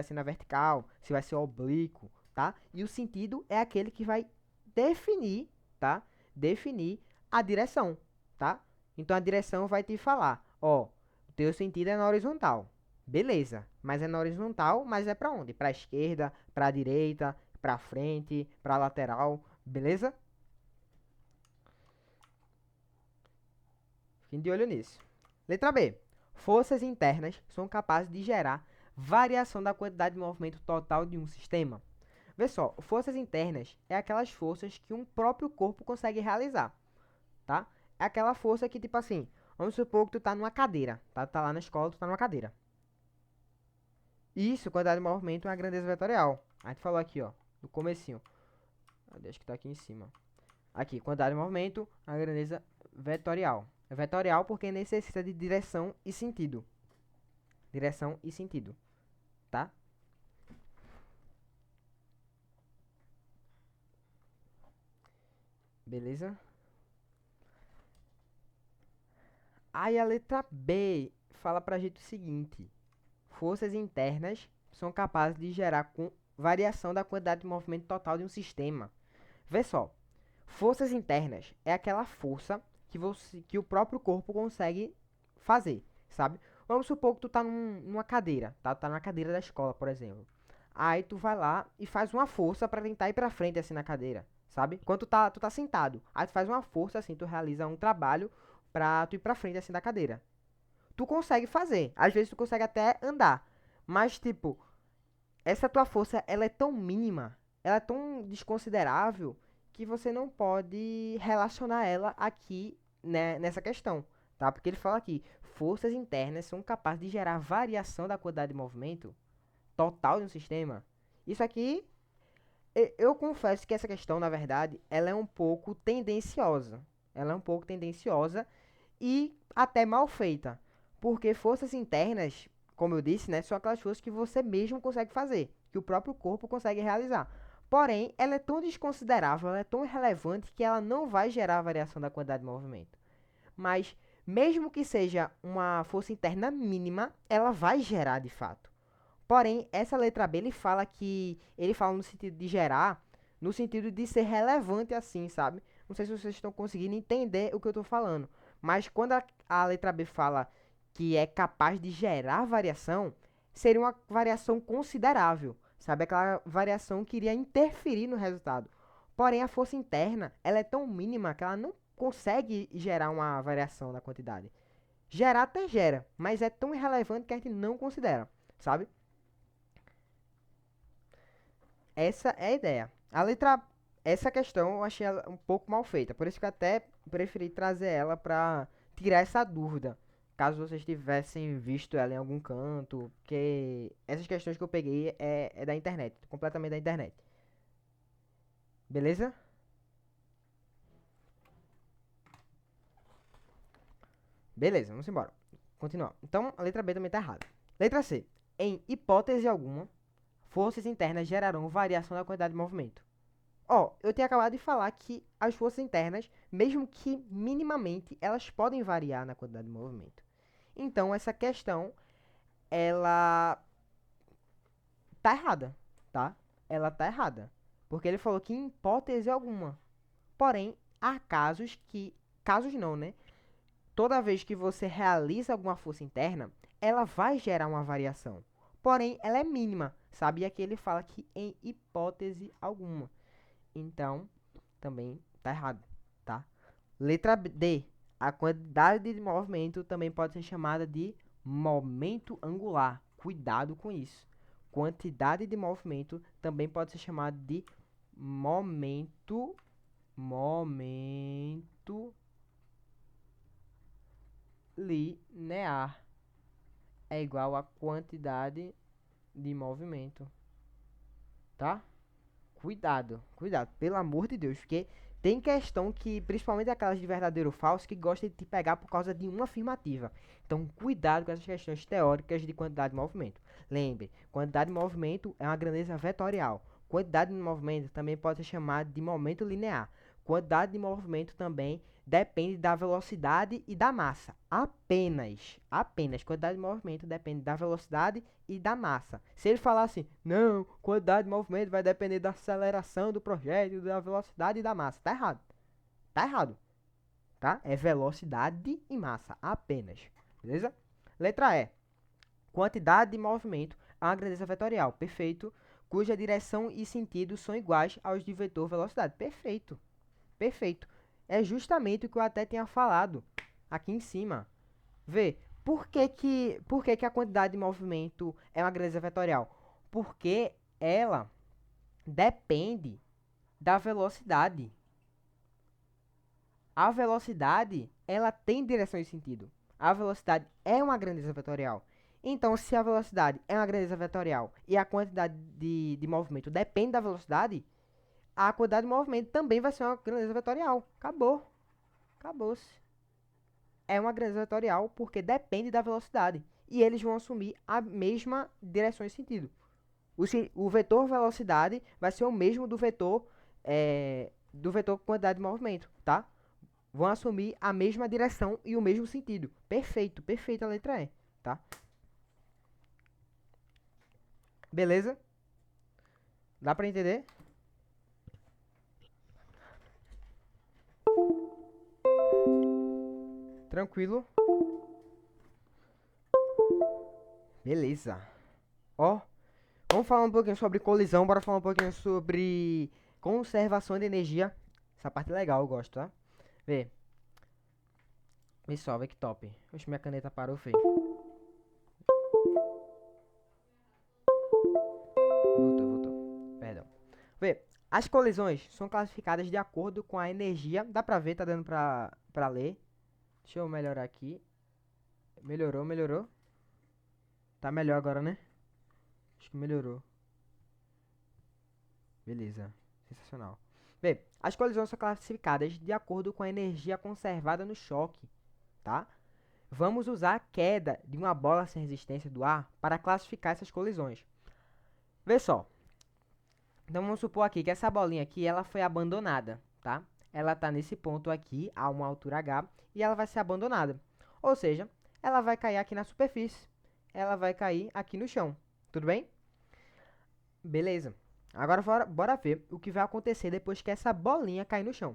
ser na vertical, se vai ser oblíquo, tá? E o sentido é aquele que vai definir, tá? Definir a direção, tá? Então a direção vai te falar, ó, o teu sentido é na horizontal. Beleza, mas é na horizontal, mas é para onde? Para esquerda, para direita, para frente, para lateral, beleza? Fiquem de olho nisso. Letra B. Forças internas são capazes de gerar variação da quantidade de movimento total de um sistema. Vê só, forças internas é aquelas forças que um próprio corpo consegue realizar, tá? É aquela força que, tipo assim, vamos supor que tu tá numa cadeira, tá? Tu tá lá na escola, tu tá numa cadeira. Isso, quantidade de movimento é uma grandeza vetorial. A gente falou aqui, ó, no comecinho. Acho que tá aqui em cima. Aqui, quantidade de movimento, a grandeza vetorial. É vetorial porque necessita de direção e sentido. Direção e sentido, tá? Beleza? Aí a letra B fala pra gente o seguinte: forças internas são capazes de gerar variação da quantidade de movimento total de um sistema. Vê só, forças internas é aquela força que o próprio corpo consegue fazer, sabe? Vamos supor que tu tá numa cadeira, tá? Tu tá na cadeira da escola, por exemplo. Aí tu vai lá e faz uma força pra tentar ir pra frente assim na cadeira, sabe? Quando tu tá sentado, aí tu faz uma força assim, tu realiza um trabalho pra tu ir pra frente assim da cadeira. Tu consegue fazer, às vezes tu consegue até andar, mas tipo, essa tua força, ela é tão mínima, ela é tão desconsiderável que você não pode relacionar ela aqui, né, nessa questão, tá? Porque ele fala aqui, forças internas são capazes de gerar variação da quantidade de movimento total de um sistema. Isso aqui, eu confesso que essa questão, na verdade, ela é um pouco tendenciosa. Ela é um pouco tendenciosa e até mal feita. Porque forças internas, como eu disse, né, são aquelas forças que você mesmo consegue fazer, que o próprio corpo consegue realizar. Porém, ela é tão desconsiderável, ela é tão irrelevante que ela não vai gerar variação da quantidade de movimento. Mas, mesmo que seja uma força interna mínima, ela vai gerar de fato. Porém, essa letra B ele fala no sentido de gerar, no sentido de ser relevante assim, sabe? Não sei se vocês estão conseguindo entender o que eu estou falando, mas quando a letra B fala que é capaz de gerar variação, seria uma variação considerável, sabe? Aquela variação que iria interferir no resultado. Porém, a força interna, ela é tão mínima que ela não consegue gerar uma variação na quantidade. Gerar até gera, mas é tão irrelevante que a gente não considera, sabe? Essa é a ideia. Essa questão eu achei ela um pouco mal feita, por isso que eu até preferi trazer ela para tirar essa dúvida, caso vocês tivessem visto ela em algum canto, porque essas questões que eu peguei é da internet, completamente da internet. Beleza? Beleza, vamos embora. Continuar. Então, a letra B também está errada. Letra C. Em hipótese alguma, forças internas gerarão variação da quantidade de movimento. Ó, eu tinha acabado de falar que as forças internas, mesmo que minimamente, elas podem variar na quantidade de movimento. Então, essa questão, ela tá errada, tá? Ela tá errada. Porque ele falou que em hipótese alguma. Porém, há casos que casos não, né? Toda vez que você realiza alguma força interna, ela vai gerar uma variação. Porém, ela é mínima, sabe? E aqui ele fala que em hipótese alguma. Então, também tá errado, tá? Letra D. A quantidade de movimento também pode ser chamada de momento angular. Cuidado com isso. Quantidade de movimento também pode ser chamada de momento linear. É igual a quantidade de movimento, tá? Cuidado, pelo amor de Deus, porque tem questão que, principalmente aquelas de verdadeiro ou falso, que gostam de te pegar por causa de uma afirmativa. Então, cuidado com essas questões teóricas de quantidade de movimento. Lembre, quantidade de movimento é uma grandeza vetorial. Quantidade de movimento também pode ser chamada de momento linear. Quantidade de movimento também depende da velocidade e da massa. Apenas. Quantidade de movimento depende da velocidade e da massa. Se ele falar assim, não, quantidade de movimento vai depender da aceleração do projétil, da velocidade e da massa. Tá errado. Tá errado. Tá? É velocidade e massa. Apenas. Beleza? Letra E. Quantidade de movimento é uma grandeza vetorial. Perfeito. Cuja direção e sentido são iguais aos de vetor velocidade. Perfeito. Perfeito. É justamente o que eu até tinha falado aqui em cima. Vê, por que a quantidade de movimento é uma grandeza vetorial? Porque ela depende da velocidade. A velocidade, ela tem direção e sentido. A velocidade é uma grandeza vetorial. Então, se a velocidade é uma grandeza vetorial e a quantidade de movimento depende da velocidade, a quantidade de movimento também vai ser uma grandeza vetorial. Acabou. Acabou-se. É uma grandeza vetorial porque depende da velocidade. E eles vão assumir a mesma direção e sentido. O vetor velocidade vai ser o mesmo do vetor quantidade de movimento, tá? Vão assumir a mesma direção e o mesmo sentido. Perfeito, perfeita a letra E, tá? Beleza? Dá pra entender? Tranquilo? Beleza. Ó, vamos falar um pouquinho sobre colisão, bora falar um pouquinho sobre conservação de energia. Essa parte é legal, eu gosto, tá? Vê. Vê só, vê que top. Oxe, minha caneta parou, feio. Voltou. Perdão. Vê, as colisões são classificadas de acordo com a energia. Dá pra ver, tá dando pra ler. Deixa eu melhorar aqui. Melhorou. Tá melhor agora, né? Acho que melhorou. Beleza. Sensacional. Bem, as colisões são classificadas de acordo com a energia conservada no choque, tá? Vamos usar a queda de uma bola sem resistência do ar para classificar essas colisões. Vê só. Então vamos supor aqui que essa bolinha aqui, ela foi abandonada, tá? Ela tá nesse ponto aqui, a uma altura H, e ela vai ser abandonada. Ou seja, ela vai cair aqui na superfície. Ela vai cair aqui no chão. Tudo bem? Beleza. Agora bora ver o que vai acontecer depois que essa bolinha cair no chão.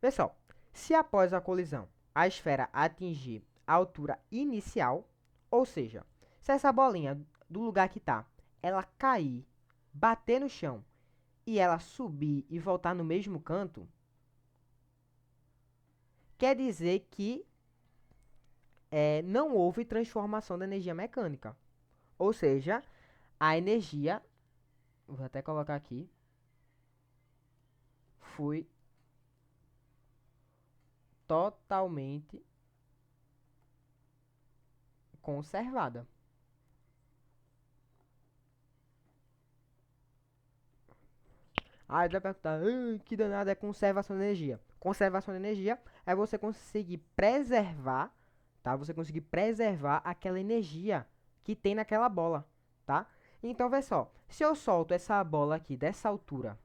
Pessoal, se após a colisão a esfera atingir a altura inicial, ou seja, se essa bolinha do lugar que está, ela cair, bater no chão e ela subir e voltar no mesmo canto, quer dizer que não houve transformação da energia mecânica. Ou seja, a energia, vou até colocar aqui, foi totalmente conservada. Aí vai perguntar, que danada é conservação de energia? Conservação de energia é você conseguir preservar, tá? Você conseguir preservar aquela energia que tem naquela bola, tá? Então, vê só, se eu solto essa bola aqui dessa altura,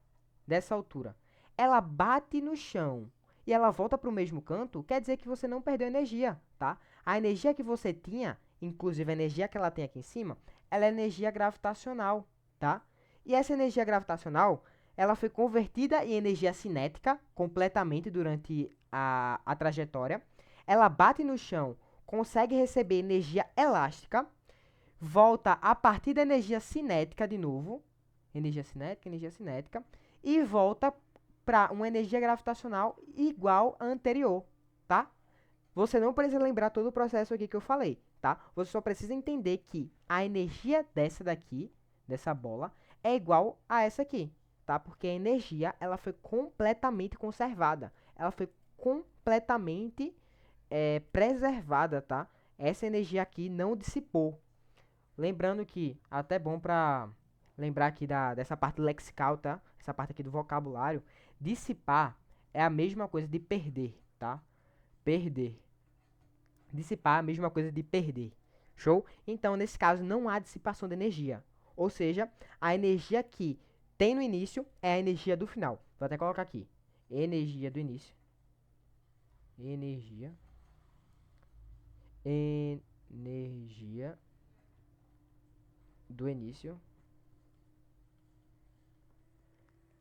ela bate no chão e ela volta para o mesmo canto, quer dizer que você não perdeu energia, tá? A energia que você tinha, inclusive a energia que ela tem aqui em cima, ela é energia gravitacional, tá? E essa energia gravitacional, ela foi convertida em energia cinética completamente durante a trajetória. Ela bate no chão, consegue receber energia elástica, volta a partir da energia cinética de novo, energia cinética, e volta para uma energia gravitacional igual à anterior, tá? Você não precisa lembrar todo o processo aqui que eu falei, tá? Você só precisa entender que a energia dessa daqui, dessa bola, é igual a essa aqui, tá? Porque a energia, ela foi completamente conservada. Ela foi completamente preservada, tá? Essa energia aqui não dissipou. Lembrando que, até bom pra lembrar aqui dessa parte lexical, tá? Essa parte aqui do vocabulário. Dissipar é a mesma coisa de perder, tá? Perder. Dissipar é a mesma coisa de perder. Show? Então, nesse caso, não há dissipação de energia. Ou seja, a energia que tem no início é a energia do final. Vou até colocar aqui. Energia do início. Energia. Energia do início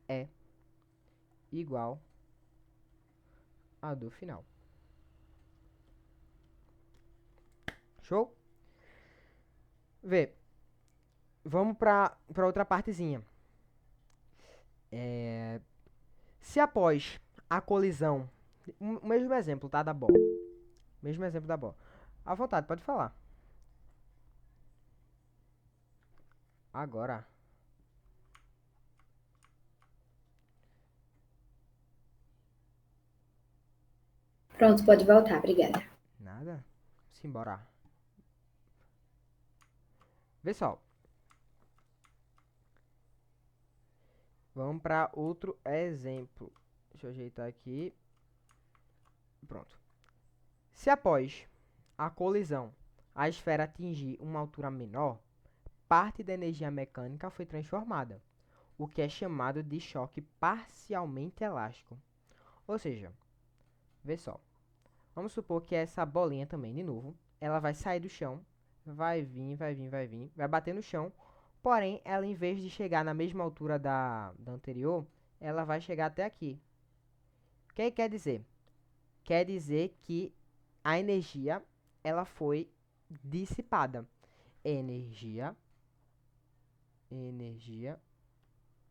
é igual a do final. Show? Vê. Vamos para outra partezinha. Se após a colisão, o mesmo exemplo, tá, da bola. Mesmo exemplo da bola. À vontade, pode falar. Agora. Pronto, pode voltar, obrigada. Nada. Simbora. Vê só. Vamos para outro exemplo. Deixa eu ajeitar aqui. Pronto. Se após a colisão a esfera atingir uma altura menor, parte da energia mecânica foi transformada, o que é chamado de choque parcialmente elástico. Ou seja, vê só. Vamos supor que essa bolinha também, de novo, ela vai sair do chão, vai vir, vai bater no chão, porém, ela em vez de chegar na mesma altura da anterior, ela vai chegar até aqui. O que quer dizer? Quer dizer que a energia, ela foi dissipada. Energia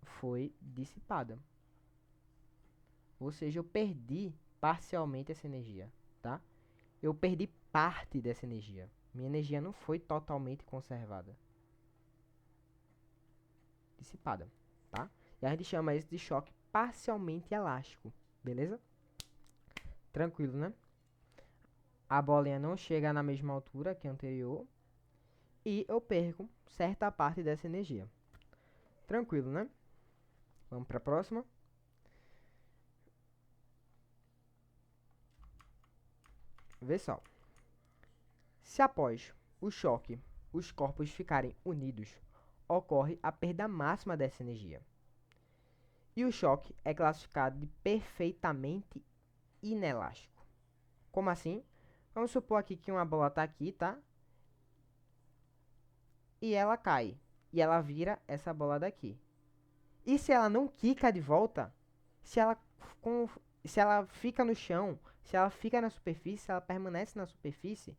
foi dissipada. Ou seja, eu perdi parcialmente essa energia, tá? Eu perdi parte dessa energia. Minha energia não foi totalmente conservada. Dissipada, tá? E a gente chama isso de choque parcialmente elástico, beleza? Tranquilo, né? A bolinha não chega na mesma altura que a anterior e eu perco certa parte dessa energia. Tranquilo, né? Vamos para a próxima. Vê só. Se após o choque os corpos ficarem unidos, ocorre a perda máxima dessa energia. E o choque é classificado de perfeitamente inelástico. Como assim? Vamos supor aqui que uma bola está aqui, tá? E ela cai. E ela vira essa bola daqui. E se ela não quica de volta, se ela, se ela fica no chão, se ela fica na superfície, se ela permanece na superfície,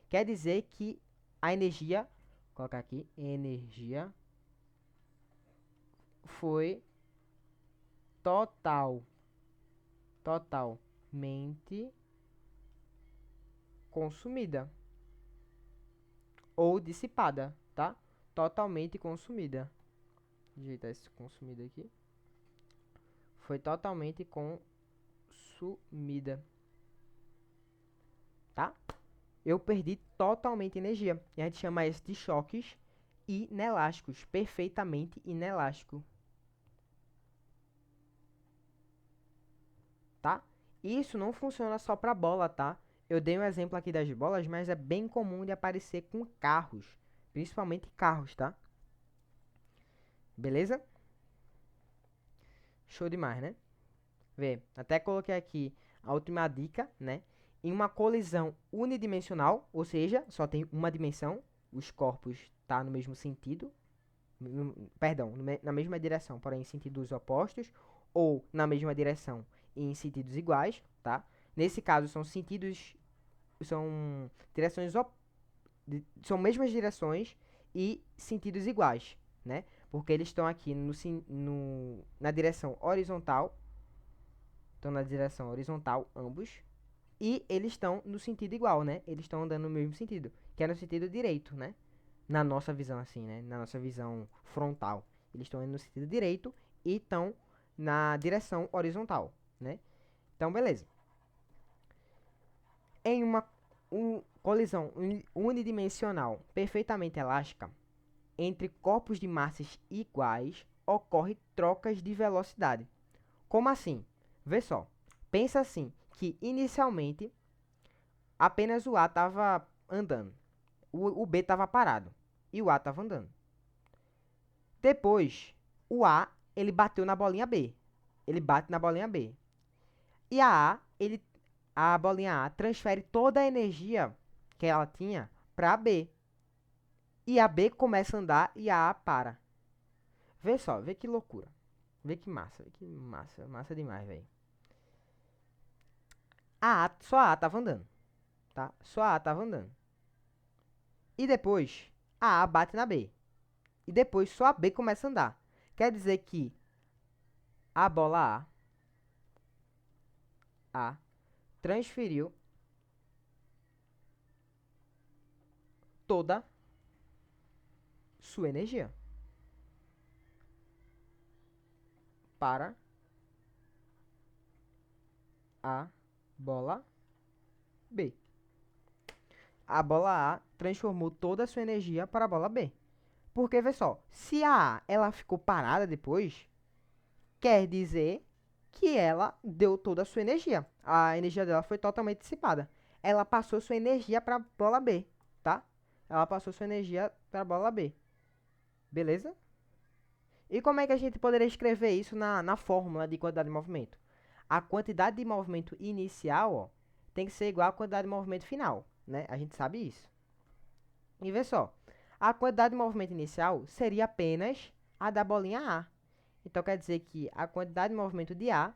quer dizer que a energia, vou colocar aqui, energia foi totalmente consumida ou dissipada, tá? Totalmente consumida. Vou ajeitar esse consumida aqui. Foi totalmente consumida, tá? Eu perdi totalmente energia. E a gente chama isso de choques inelásticos, perfeitamente inelástico, tá? Isso não funciona só para bola, tá? Eu dei um exemplo aqui das bolas, mas é bem comum de aparecer com carros, principalmente carros, tá? Beleza? Show demais, né? Vê, até coloquei aqui a última dica, né? Em uma colisão unidimensional, ou seja, só tem uma dimensão, os corpos tá no mesmo sentido, Perdão, na mesma direção, porém em sentidos opostos, ou na mesma direção e em sentidos iguais, tá? Nesse caso são direções são mesmas direções e sentidos iguais, né? Porque eles estão aqui na direção horizontal, estão na direção horizontal ambos, e eles estão no sentido igual, né? Eles estão andando no mesmo sentido, que é no sentido direito, né? Na nossa visão assim, né? Na nossa visão frontal, eles estão indo no sentido direito e estão na direção horizontal, né? Então, beleza. Em uma colisão unidimensional perfeitamente elástica entre corpos de massas iguais, ocorre trocas de velocidade. Como assim? Vê só. Pensa assim, que inicialmente apenas o A estava andando, o B estava parado e o A estava andando. Depois, o A ele bateu na bolinha B. Ele bate na bolinha B. E a bolinha A transfere toda a energia que ela tinha para a B. E a B começa a andar e a para. Vê só, vê que loucura. Vê que massa, massa demais, velho. Só a A tava andando, tá? Só a A tava andando. E depois, a A bate na B. E depois só a B começa a andar. Quer dizer que a bola A transferiu toda sua energia para a bola B. A bola A transformou toda a sua energia para a bola B. Porque, vê só, se a A ela ficou parada depois, quer dizer que ela deu toda a sua energia. A energia dela foi totalmente dissipada. Ela passou sua energia para a bola B, tá? Ela passou sua energia para a bola B. Beleza? E como é que a gente poderia escrever isso na fórmula de quantidade de movimento? A quantidade de movimento inicial, ó, tem que ser igual à quantidade de movimento final, né? A gente sabe isso. E vê só, a quantidade de movimento inicial seria apenas a da bolinha A. Então quer dizer que a quantidade de movimento de A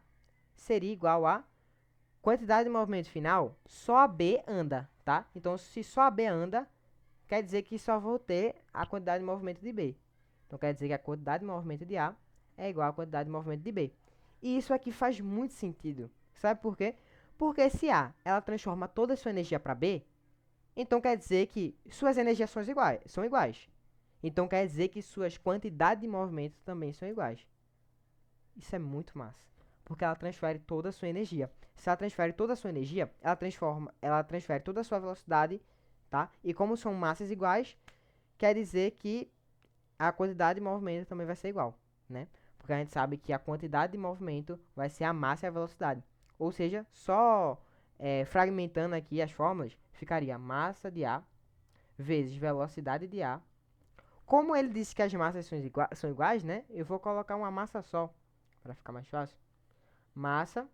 seria igual a quantidade de movimento final, só a B anda, tá? Então se só a B anda, quer dizer que só vou ter a quantidade de movimento de B. Então quer dizer que a quantidade de movimento de A é igual à quantidade de movimento de B. E isso aqui faz muito sentido. Sabe por quê? Porque se A ela transforma toda a sua energia para B, então quer dizer que suas energias são iguais. Então quer dizer que suas quantidades de movimento também são iguais. Isso é muito massa, porque ela transfere toda a sua energia. Se ela transfere toda a sua energia, ela transfere toda a sua velocidade, tá? E como são massas iguais, quer dizer que a quantidade de movimento também vai ser igual, né? Porque a gente sabe que a quantidade de movimento vai ser a massa e a velocidade. Ou seja, só fragmentando aqui as fórmulas, ficaria massa de A vezes velocidade de A. Como ele disse que as massas são iguais, né? Eu vou colocar uma massa só, para ficar mais fácil. Massa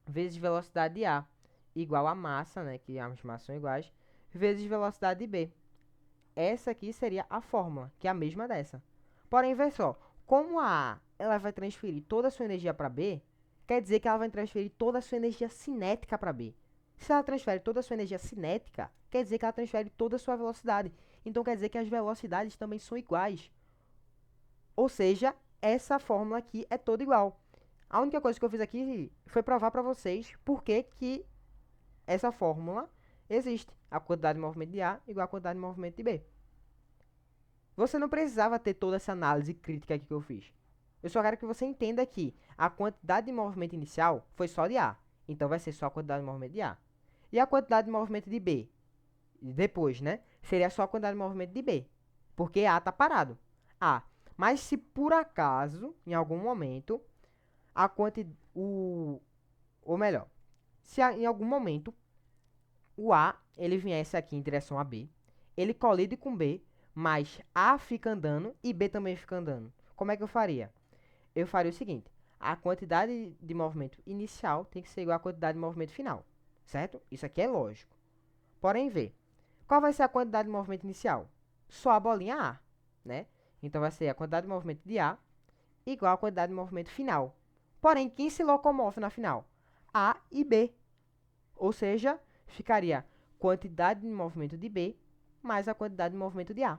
vezes velocidade de A igual a massa, né? Que as massas são iguais, vezes velocidade de B. Essa aqui seria a fórmula, que é a mesma dessa. Porém, vê só, como a A ela vai transferir toda a sua energia para B, quer dizer que ela vai transferir toda a sua energia cinética para B. Se ela transfere toda a sua energia cinética, quer dizer que ela transfere toda a sua velocidade. Então quer dizer que as velocidades também são iguais. Ou seja, essa fórmula aqui é toda igual. A única coisa que eu fiz aqui foi provar para vocês por que essa fórmula existe. A quantidade de movimento de A igual a quantidade de movimento de B. Você não precisava ter toda essa análise crítica aqui que eu fiz. Eu só quero que você entenda que a quantidade de movimento inicial foi só de A. Então vai ser só a quantidade de movimento de A. E a quantidade de movimento de B, depois, né? Seria só a quantidade de movimento de B. Porque A está parado. A. Mas se por acaso, em algum momento, a quantidade... Ou melhor, se em algum momento o A ele viesse aqui em direção a B, ele colide com B, mas A fica andando e B também fica andando. Como é que eu faria? Eu faria o seguinte: a quantidade de movimento inicial tem que ser igual à quantidade de movimento final, certo? Isso aqui é lógico. Porém, vê, qual vai ser a quantidade de movimento inicial? Só a bolinha A, né? Então vai ser a quantidade de movimento de A igual a quantidade de movimento final. Porém, quem se locomove na final? A e B. Ou seja, ficaria quantidade de movimento de B mais a quantidade de movimento de A.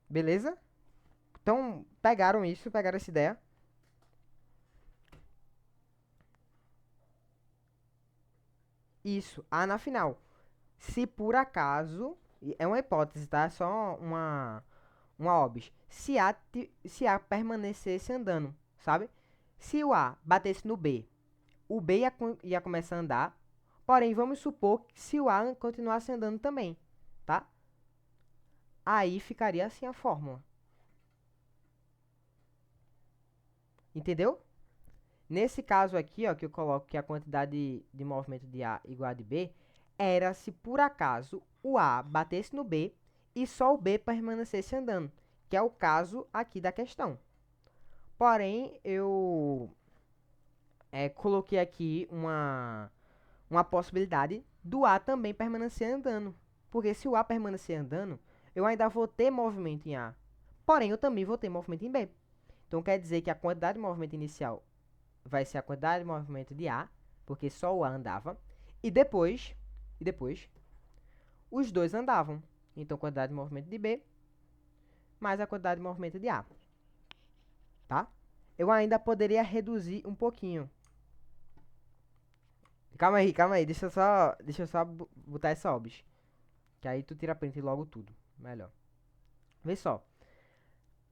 Beleza? Então, pegaram isso, pegaram essa ideia? Isso, A na final. Se por acaso, é uma hipótese, tá? É só uma óbvio. Se A permanecesse andando, sabe? Se o A batesse no B, o B ia começar a andar. Porém, vamos supor que se o A continuasse andando também, tá? Aí ficaria assim a fórmula. Entendeu? Nesse caso aqui, ó, que eu coloco que a quantidade de movimento de A igual a de B, era se por acaso o A batesse no B e só o B permanecesse andando, que é o caso aqui da questão. Porém, eu coloquei aqui uma possibilidade do A também permanecer andando. Porque se o A permanecer andando, eu ainda vou ter movimento em A. Porém, eu também vou ter movimento em B. Então, quer dizer que a quantidade de movimento inicial vai ser a quantidade de movimento de A, porque só o A andava. E depois, os dois andavam. Então, quantidade de movimento de B mais a quantidade de movimento de A. Tá? Eu ainda poderia reduzir um pouquinho. Calma aí. Deixa eu só botar essa obs. Que aí tu tira print logo tudo. Melhor. Vê só.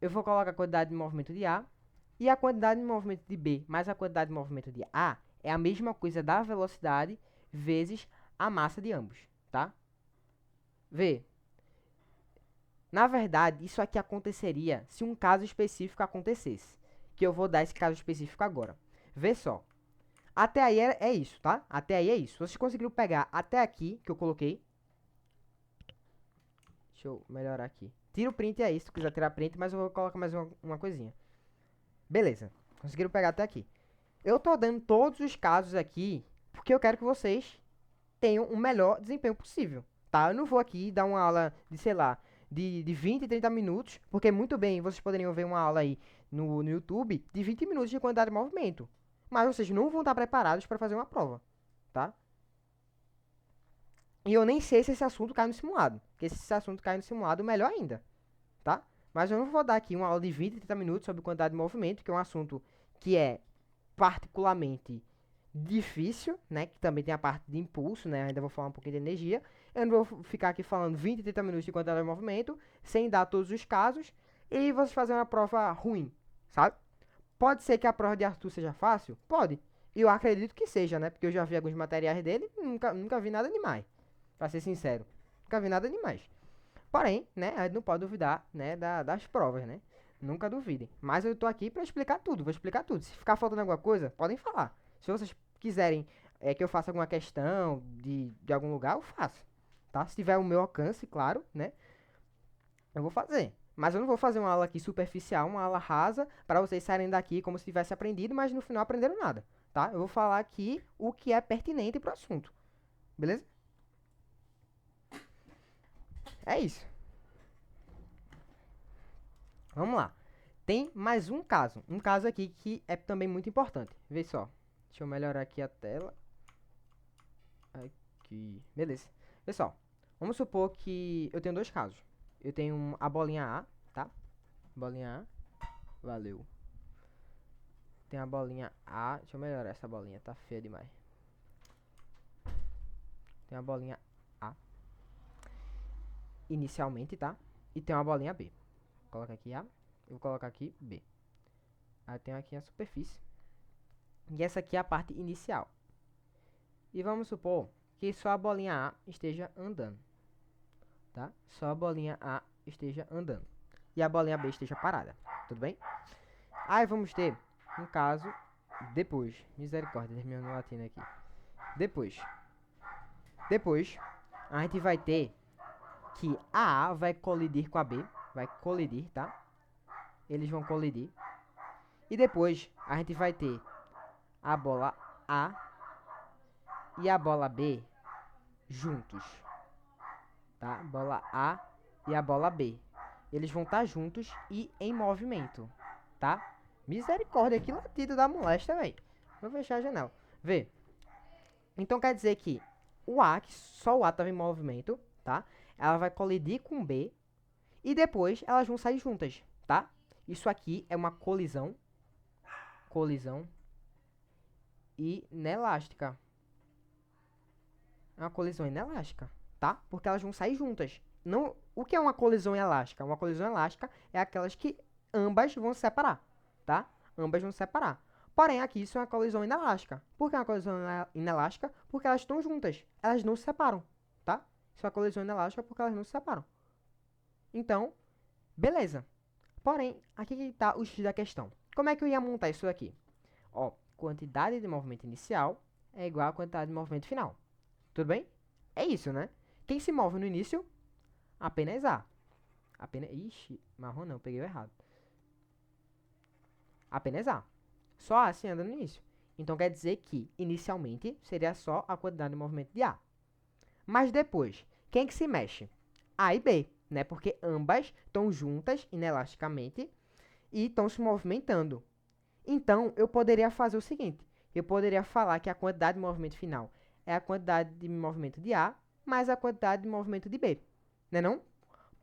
Eu vou colocar a quantidade de movimento de A. E a quantidade de movimento de B mais a quantidade de movimento de A é a mesma coisa da velocidade vezes a massa de ambos, tá? Vê. Na verdade, isso aqui aconteceria se um caso específico acontecesse. Que eu vou dar esse caso específico agora. Vê só. Até aí é isso, tá? Até aí é isso. Vocês conseguiram pegar até aqui, que eu coloquei. Deixa eu melhorar aqui. Tira o print aí, se tu quiser tirar print, mas eu vou colocar mais uma coisinha. Beleza. Conseguiram pegar até aqui. Eu tô dando todos os casos aqui, porque eu quero que vocês tenham o melhor desempenho possível, tá? Eu não vou aqui dar uma aula de, sei lá, de 20, 30 minutos, porque muito bem, vocês poderiam ver uma aula aí no YouTube de 20 minutos de quantidade de movimento. Mas vocês não vão estar preparados para fazer uma prova, tá? E eu nem sei se esse assunto cai no simulado. Porque se esse assunto cai no simulado, melhor ainda, tá? Mas eu não vou dar aqui uma aula de 20, 30 minutos sobre quantidade de movimento, que é um assunto que é particularmente difícil, né? Que também tem a parte de impulso, né? Ainda vou falar um pouquinho de energia. Eu não vou ficar aqui falando 20, 30 minutos de quantidade de movimento, sem dar todos os casos, e vocês fazerem uma prova ruim, sabe? Pode ser que a prova de Arthur seja fácil? Pode. E eu acredito que seja, né? Porque eu já vi alguns materiais dele e nunca vi nada demais. Pra ser sincero. Nunca vi nada demais. Porém, né? A gente não pode duvidar, né? Das provas, né? Nunca duvidem. Mas eu tô aqui pra explicar tudo. Vou explicar tudo. Se ficar faltando alguma coisa, podem falar. Se vocês quiserem que eu faça alguma questão de algum lugar, eu faço. Tá? Se tiver o meu alcance, claro, né? Eu vou fazer. Mas eu não vou fazer uma aula aqui superficial, uma aula rasa, para vocês saírem daqui como se tivesse aprendido, mas no final aprenderam nada, tá? Eu vou falar aqui o que é pertinente pro assunto. Beleza? É isso. Vamos lá. Tem mais um caso. Um caso aqui que é também muito importante. Vê só. Deixa eu melhorar aqui a tela. Aqui. Beleza. Vê só. Vamos supor que eu tenho dois casos. Eu tenho a bolinha A, tá? Bolinha A. Valeu. Tem a bolinha A. Deixa eu melhorar essa bolinha. Tá feia demais. Tem a bolinha A. Inicialmente, tá? E tem uma bolinha B. Coloca aqui A. Eu vou colocar aqui B. Aí tem aqui a superfície. E essa aqui é a parte inicial. E vamos supor que só a bolinha A esteja andando. Tá? Só a bolinha A esteja andando. E a bolinha B esteja parada. Tudo bem? Aí vamos ter um caso depois. Misericórdia, terminando o latino aqui. Depois, a gente vai ter que a A vai colidir com a B. Vai colidir, tá? Eles vão colidir. E depois, a gente vai ter a bola A e a bola B juntos. Tá? Bola A e a bola B. Eles vão estar juntos e em movimento, tá? Misericórdia, que latido da molesta, velho. Vou fechar a janela. Vê. Então quer dizer que o A, que só o A estava em movimento, tá? Ela vai colidir com o B e depois elas vão sair juntas, tá? Isso aqui é uma colisão inelástica. É uma colisão inelástica, tá? Porque elas vão sair juntas. Não, o que é uma colisão elástica? Uma colisão elástica é aquelas que ambas vão se separar, tá? Ambas vão se separar. Porém, aqui isso é uma colisão inelástica. Por que é uma colisão inelástica? Porque elas estão juntas. Elas não se separam, tá? Isso é uma colisão inelástica porque elas não se separam. Então, beleza. Porém, aqui que está o X da questão. Como é que eu ia montar isso daqui? Ó, quantidade de movimento inicial é igual a quantidade de movimento final. Tudo bem? É isso, né? Quem se move no início? Apenas A. Ixi, marrom não, peguei o errado. Apenas A. Só A se anda no início. Então quer dizer que, inicialmente, seria só a quantidade de movimento de A. Mas depois, quem que se mexe? A e B, né? Porque ambas estão juntas inelasticamente e estão se movimentando. Então, eu poderia fazer o seguinte. Eu poderia falar que a quantidade de movimento final é a quantidade de movimento de A mais a quantidade de movimento de B. Né não?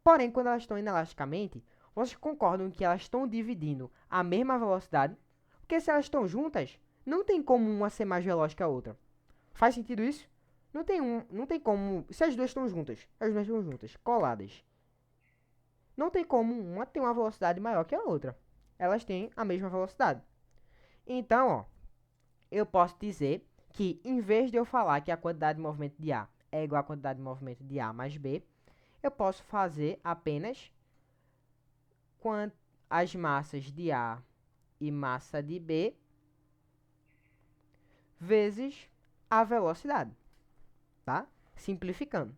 Porém, quando elas estão inelasticamente, vocês concordam que elas estão dividindo a mesma velocidade? Porque se elas estão juntas, não tem como uma ser mais veloz que a outra. Faz sentido isso? Não tem como. Se as duas estão juntas, coladas. Não tem como uma ter uma velocidade maior que a outra. Elas têm a mesma velocidade. Então, ó, eu posso dizer que em vez de eu falar que a quantidade de movimento de A é igual à quantidade de movimento de A mais B, eu posso fazer apenas as massas de A e massa de B vezes a velocidade, tá? Simplificando.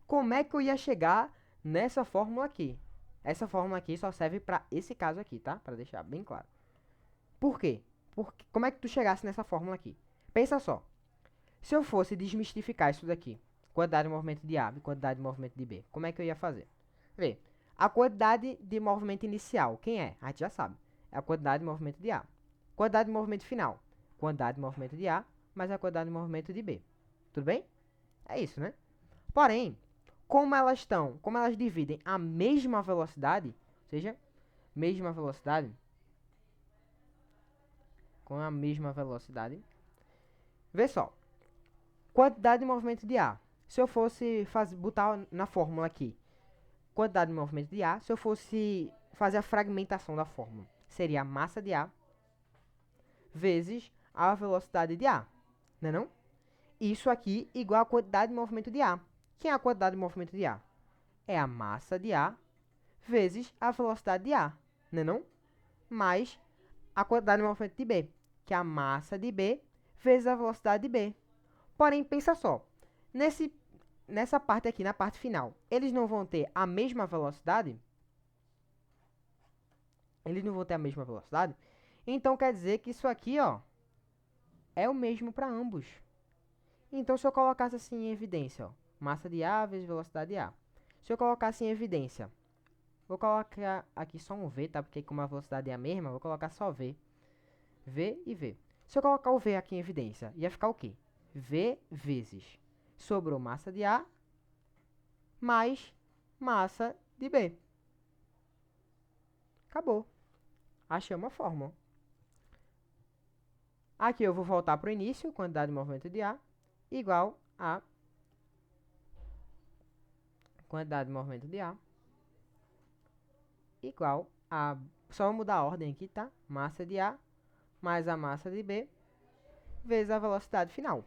Como é que eu ia chegar nessa fórmula aqui? Essa fórmula aqui só serve para esse caso aqui, tá? Para deixar bem claro. Por quê? Como é que tu chegasse nessa fórmula aqui? Pensa só. Se eu fosse desmistificar isso daqui, quantidade de movimento de A e quantidade de movimento de B, como é que eu ia fazer? Vê, a quantidade de movimento inicial, quem é? A gente já sabe. É a quantidade de movimento de A. Quantidade de movimento final, quantidade de movimento de A mais a quantidade de movimento de B. Tudo bem? É isso, né? Porém, como elas dividem a mesma velocidade, ou seja, mesma velocidade, com a mesma velocidade, vê só, quantidade de movimento de A. Se eu fosse botar na fórmula aqui, quantidade de movimento de A, se eu fosse fazer a fragmentação da fórmula, seria a massa de A vezes a velocidade de A, não é não? Isso aqui igual a quantidade de movimento de A. Quem é a quantidade de movimento de A? É a massa de A vezes a velocidade de A, não é não? Mais a quantidade de movimento de B, que é a massa de B vezes a velocidade de B. Porém, pensa só, nessa parte aqui, na parte final, eles não vão ter a mesma velocidade? Eles não vão ter a mesma velocidade? Então, quer dizer que isso aqui, ó, é o mesmo para ambos. Então, se eu colocasse assim em evidência, ó, massa de A vezes velocidade de A. Se eu colocasse em evidência, vou colocar aqui só um V, tá? Porque como a velocidade é a mesma, vou colocar só V. V e V. Se eu colocar o V aqui em evidência, ia ficar o quê? V vezes sobrou massa de A mais massa de B. Acabou. Achei uma fórmula. Aqui eu vou voltar para o início, quantidade de movimento de A igual a quantidade de movimento de A igual a... Só vou mudar a ordem aqui, tá? Massa de A mais a massa de B vezes a velocidade final.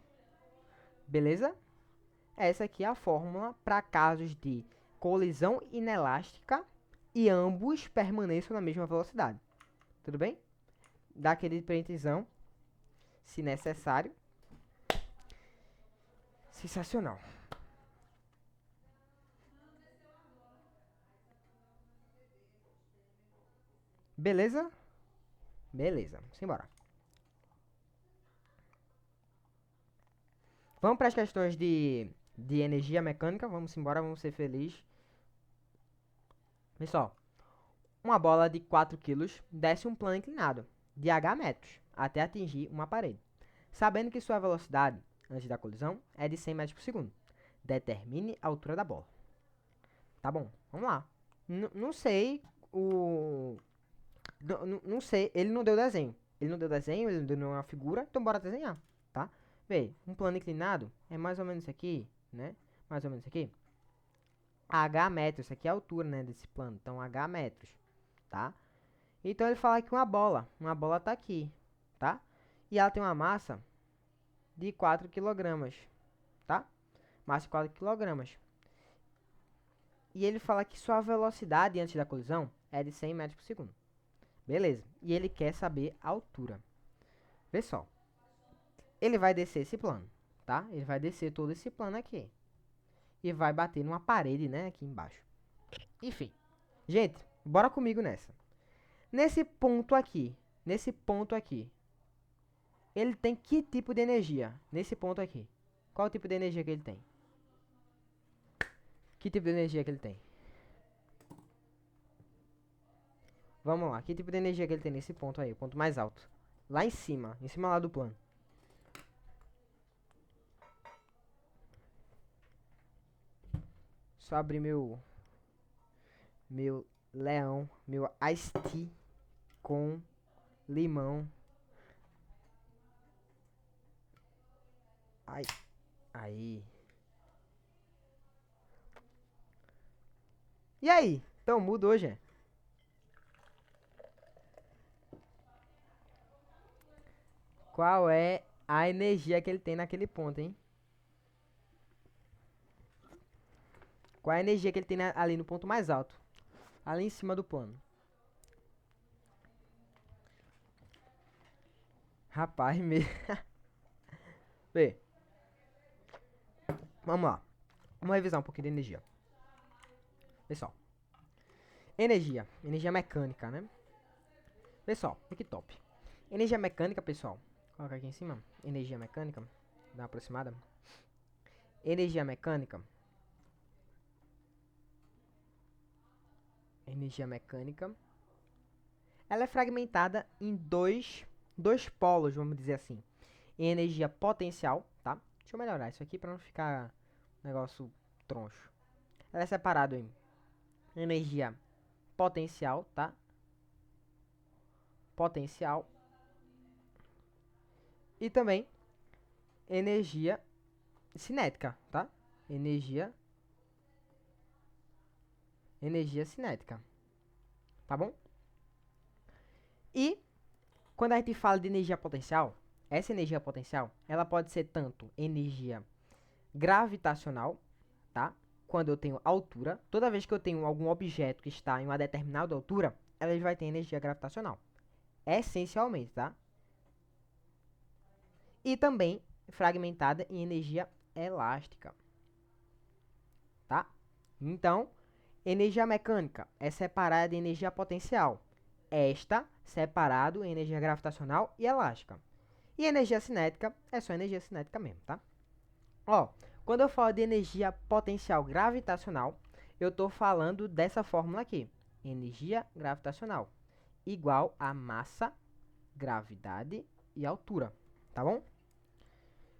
Beleza? Essa aqui é a fórmula para casos de colisão inelástica e ambos permaneçam na mesma velocidade. Tudo bem? Dá aquele printezão, se necessário. Sensacional. Beleza? Beleza, vamos embora. Vamos para as questões de energia mecânica. Vamos embora, vamos ser felizes. Pessoal, uma bola de 4 quilos desce um plano inclinado de h metros até atingir uma parede, sabendo que sua velocidade antes da colisão é de 100 metros por segundo. Determine a altura da bola. Tá bom, vamos lá. Não sei o... Não sei, ele não deu desenho. Ele não deu desenho, ele não deu nenhuma figura, então bora desenhar, tá? Vê, um plano inclinado é mais ou menos isso aqui, né? Mais ou menos isso aqui. H metros, isso aqui é a altura, né, desse plano. Então, H metros, tá? Então, ele fala que uma bola tá aqui, tá? E ela tem uma massa de 4 quilogramas, tá? Massa de 4 quilogramas. E ele fala que sua velocidade antes da colisão é de 100 metros por segundo. Beleza. E ele quer saber a altura. Vê só. Ele vai descer esse plano, tá? Ele vai descer todo esse plano aqui. E vai bater numa parede, né, aqui embaixo. Enfim. Gente, bora comigo nessa. Nesse ponto aqui, ele tem que tipo de energia? Nesse ponto aqui. Qual o tipo de energia que ele tem? Que tipo de energia que ele tem? Vamos lá, que tipo de energia que ele tem nesse ponto aí, o ponto mais alto? Lá em cima lá do plano. Só abrir meu leão, meu iced tea com limão. Ai, aí. E aí? Então muda hoje, é? Qual é a energia que ele tem naquele ponto, hein? Qual é a energia que ele tem ali no ponto mais alto? Ali em cima do plano. Rapaz, Vê. Vamos lá. Vamos revisar um pouquinho de energia. Pessoal. Energia. Energia mecânica, né? Pessoal, que top. Energia mecânica, pessoal. Coloca aqui em cima. Energia mecânica. Dá uma aproximada. Energia mecânica. Energia mecânica. Ela é fragmentada em dois polos, vamos dizer assim. Em energia potencial, tá? Deixa eu melhorar isso aqui para não ficar um negócio troncho. Ela é separada em energia potencial, tá? Potencial. E também energia cinética, tá? Energia cinética, tá bom? E quando a gente fala de energia potencial, essa energia potencial, ela pode ser tanto energia gravitacional, tá? Quando eu tenho altura, toda vez que eu tenho algum objeto que está em uma determinada altura, ela vai ter energia gravitacional, essencialmente, tá? E também fragmentada em energia elástica, tá? Então, energia mecânica é separada de energia potencial. Esta separado em energia gravitacional e elástica. E energia cinética é só energia cinética mesmo, tá? Ó, quando eu falo de energia potencial gravitacional, eu estou falando dessa fórmula aqui. Energia gravitacional igual a massa, gravidade e altura, tá bom?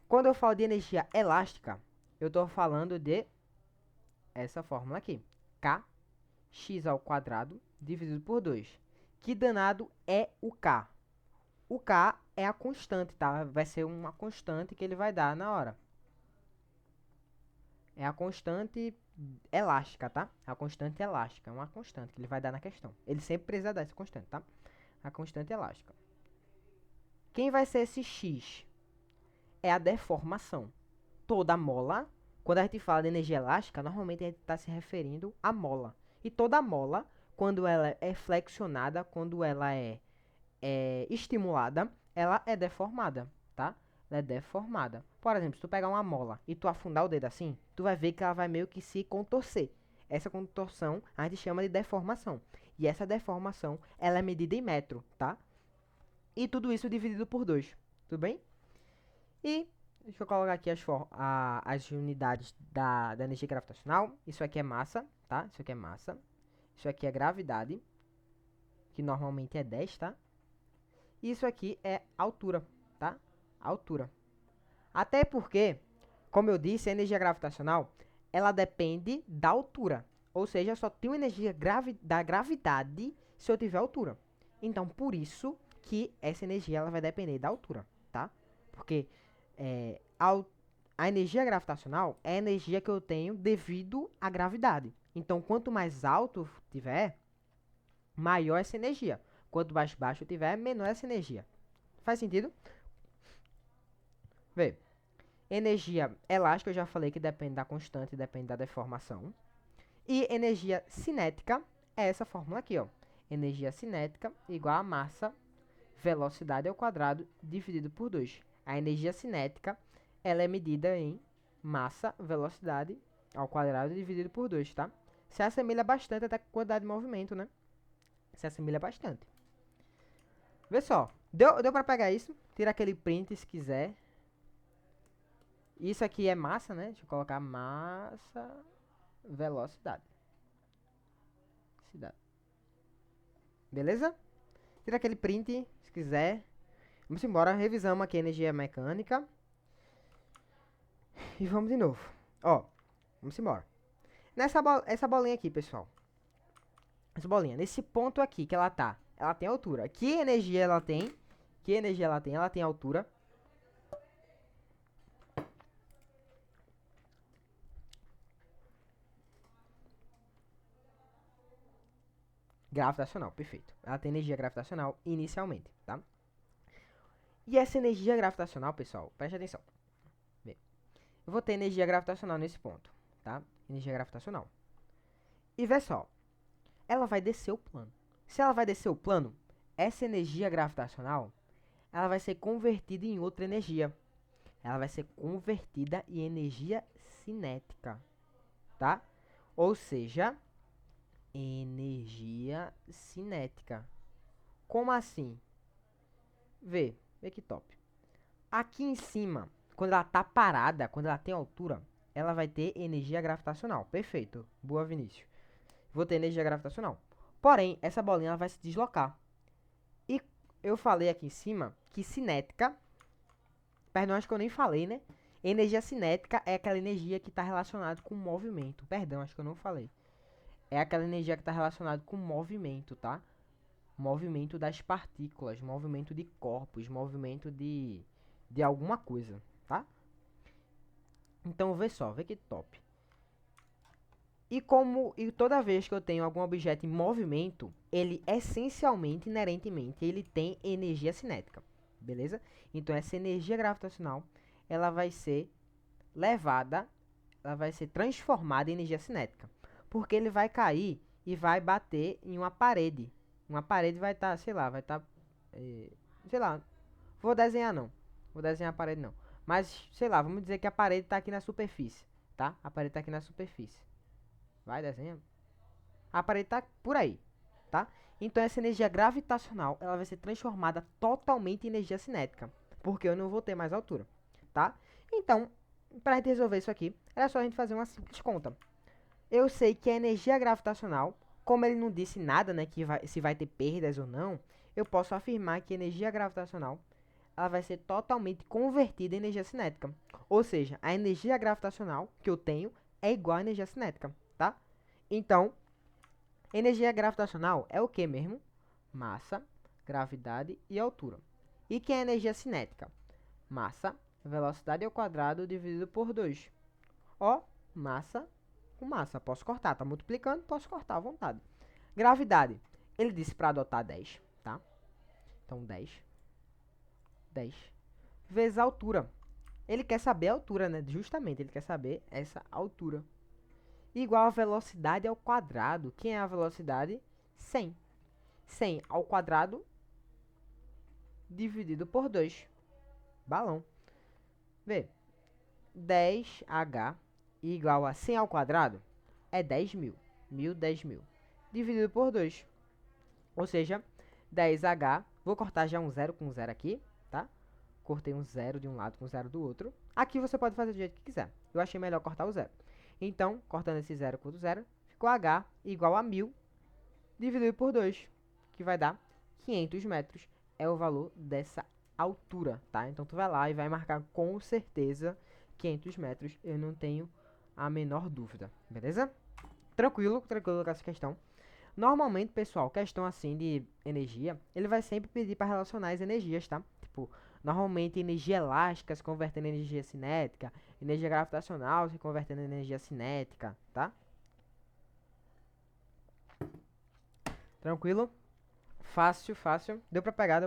Quando eu falo de energia elástica, eu estou falando de essa fórmula aqui. Kx ao quadrado dividido por 2. Que danado é o K? O K é a constante, tá? Vai ser uma constante que ele vai dar na hora. É a constante elástica, tá? A constante elástica. É uma constante que ele vai dar na questão. Ele sempre precisa dar essa constante, tá? A constante elástica. Quem vai ser esse X? É a deformação. Toda mola, quando a gente fala de energia elástica, normalmente a gente está se referindo à mola. E toda mola, quando ela é flexionada, quando ela é estimulada, ela é deformada, tá? Ela é deformada. Por exemplo, se tu pegar uma mola e tu afundar o dedo assim, tu vai ver que ela vai meio que se contorcer. Essa contorção a gente chama de deformação. E essa deformação, ela é medida em metro, tá? E tudo isso dividido por 2, tudo bem? E deixa eu colocar aqui as unidades da energia gravitacional. Isso aqui é massa, tá? Isso aqui é massa. Isso aqui é gravidade, que normalmente é 10, tá? E isso aqui é altura, tá? Altura. Até porque, como eu disse, a energia gravitacional, ela depende da altura. Ou seja, só tenho energia da gravidade se eu tiver altura. Então, por isso que essa energia ela vai depender da altura, tá? Porque a energia gravitacional é a energia que eu tenho devido à gravidade. Então, quanto mais alto tiver, maior essa energia. Quanto mais baixo tiver, menor essa energia. Faz sentido? Vê. Energia elástica, eu já falei que depende da constante, depende da deformação. E energia cinética é essa fórmula aqui, ó. Energia cinética igual a massa, velocidade ao quadrado, dividido por 2. A energia cinética, ela é medida em massa, velocidade ao quadrado, dividido por 2, tá? Se assemelha bastante até com a quantidade de movimento, né? Se assemelha bastante. Vê só. Deu pra pegar isso? Tira aquele print se quiser. Isso aqui é massa, né? Deixa eu colocar massa, velocidade. Beleza? Tira aquele print se quiser. Vamos embora. Revisamos aqui a energia mecânica. E vamos de novo. Ó, vamos embora. Essa bolinha aqui, pessoal. Essa bolinha. Nesse ponto aqui que ela tá. Ela tem altura. Que energia ela tem? Que energia ela tem? Ela tem altura. Gravitacional, perfeito. Ela tem energia gravitacional inicialmente, tá? E essa energia gravitacional, pessoal, preste atenção. Bem, eu vou ter energia gravitacional nesse ponto, tá? Energia gravitacional. E vê só, ela vai descer o plano. Se ela vai descer o plano, essa energia gravitacional, ela vai ser convertida em outra energia. Ela vai ser convertida em energia cinética, tá? Ou seja, energia cinética. Como assim? Vê que top. Aqui em cima, quando ela tá parada, quando ela tem altura, ela vai ter energia gravitacional. Perfeito. Boa, Vinícius. Vou ter energia gravitacional. Porém, essa bolinha ela vai se deslocar. E eu falei aqui em cima que cinética... Perdão, acho que eu nem falei, né? Energia cinética é aquela energia que está relacionada com movimento. Perdão, acho que eu não falei. É aquela energia que está relacionada com movimento, tá? Movimento das partículas, movimento de corpos, movimento de alguma coisa, tá? Então, vê só, vê que top. E toda vez que eu tenho algum objeto em movimento, ele essencialmente, inerentemente, ele tem energia cinética, beleza? Então, essa energia gravitacional, ela vai ser levada, ela vai ser transformada em energia cinética. Porque ele vai cair e vai bater em uma parede. Uma parede vai estar, sei lá, sei lá, vou desenhar não. Vou desenhar a parede não. Mas, sei lá, vamos dizer que a parede está aqui na superfície, tá? A parede está aqui na superfície. Vai, desenha. A parede está por aí, tá? Então, essa energia gravitacional, ela vai ser transformada totalmente em energia cinética. Porque eu não vou ter mais altura, tá? Então, para gente resolver isso aqui, era só a gente fazer uma simples conta. Eu sei que a energia gravitacional, como ele não disse nada, né, se vai ter perdas ou não, eu posso afirmar que a energia gravitacional ela vai ser totalmente convertida em energia cinética. Ou seja, a energia gravitacional que eu tenho é igual à energia cinética, tá? Então, energia gravitacional é o que mesmo? Massa, gravidade e altura. E que é a energia cinética? Massa, velocidade ao quadrado dividido por 2. Ó, massa com massa. Posso cortar, tá multiplicando, posso cortar à vontade. Gravidade. Ele disse para adotar 10, tá? Então 10 vezes a altura. Ele quer saber a altura, né? Justamente, ele quer saber essa altura. Igual a velocidade ao quadrado. Quem é a velocidade? 100. 100 ao quadrado dividido por 2. Balão. Vê. 10h igual a 100 ao quadrado é 10.000. 10.000. Dividido por 2. Ou seja, 10h. Vou cortar já um zero com zero aqui, tá? Cortei um zero de um lado com zero do outro. Aqui você pode fazer do jeito que quiser. Eu achei melhor cortar o zero. Então, cortando esse zero com o zero, ficou h igual a 1.000 dividido por 2, que vai dar 500 metros. É o valor dessa altura, tá? Então, tu vai lá e vai marcar com certeza 500 metros. Eu não tenho a menor dúvida, beleza? Tranquilo com essa questão. Normalmente, pessoal, questão assim de energia, ele vai sempre pedir para relacionar as energias, tá? Tipo, normalmente energia elástica se convertendo em energia cinética, energia gravitacional se convertendo em energia cinética, tá? Tranquilo? Fácil, fácil. Deu pra pegar,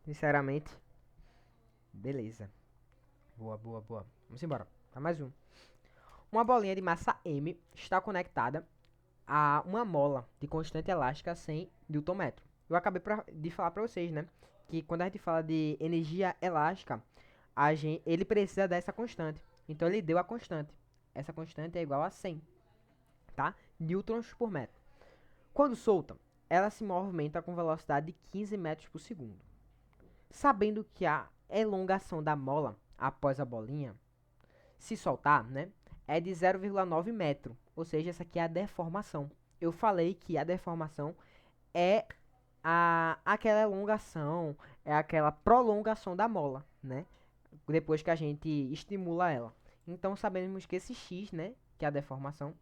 sinceramente. Beleza. Boa, boa, boa. Vamos embora. Tá mais um. Uma bolinha de massa M está conectada a uma mola de constante elástica 100 Nm. Eu acabei de falar para vocês, né? Que quando a gente fala de energia elástica, ele precisa dessa constante. Então ele deu a constante. Essa constante é igual a 100, tá? Newtons por metro. Quando solta, ela se movimenta com velocidade de 15 metros por segundo. Sabendo que a elongação da mola após a bolinha se soltar, né? É de 0,9 metro, ou seja, essa aqui é a deformação. Eu falei que a deformação é aquela elongação, é aquela prolongação da mola, né? Depois que a gente estimula ela. Então, sabemos que esse x, né, que é a deformação,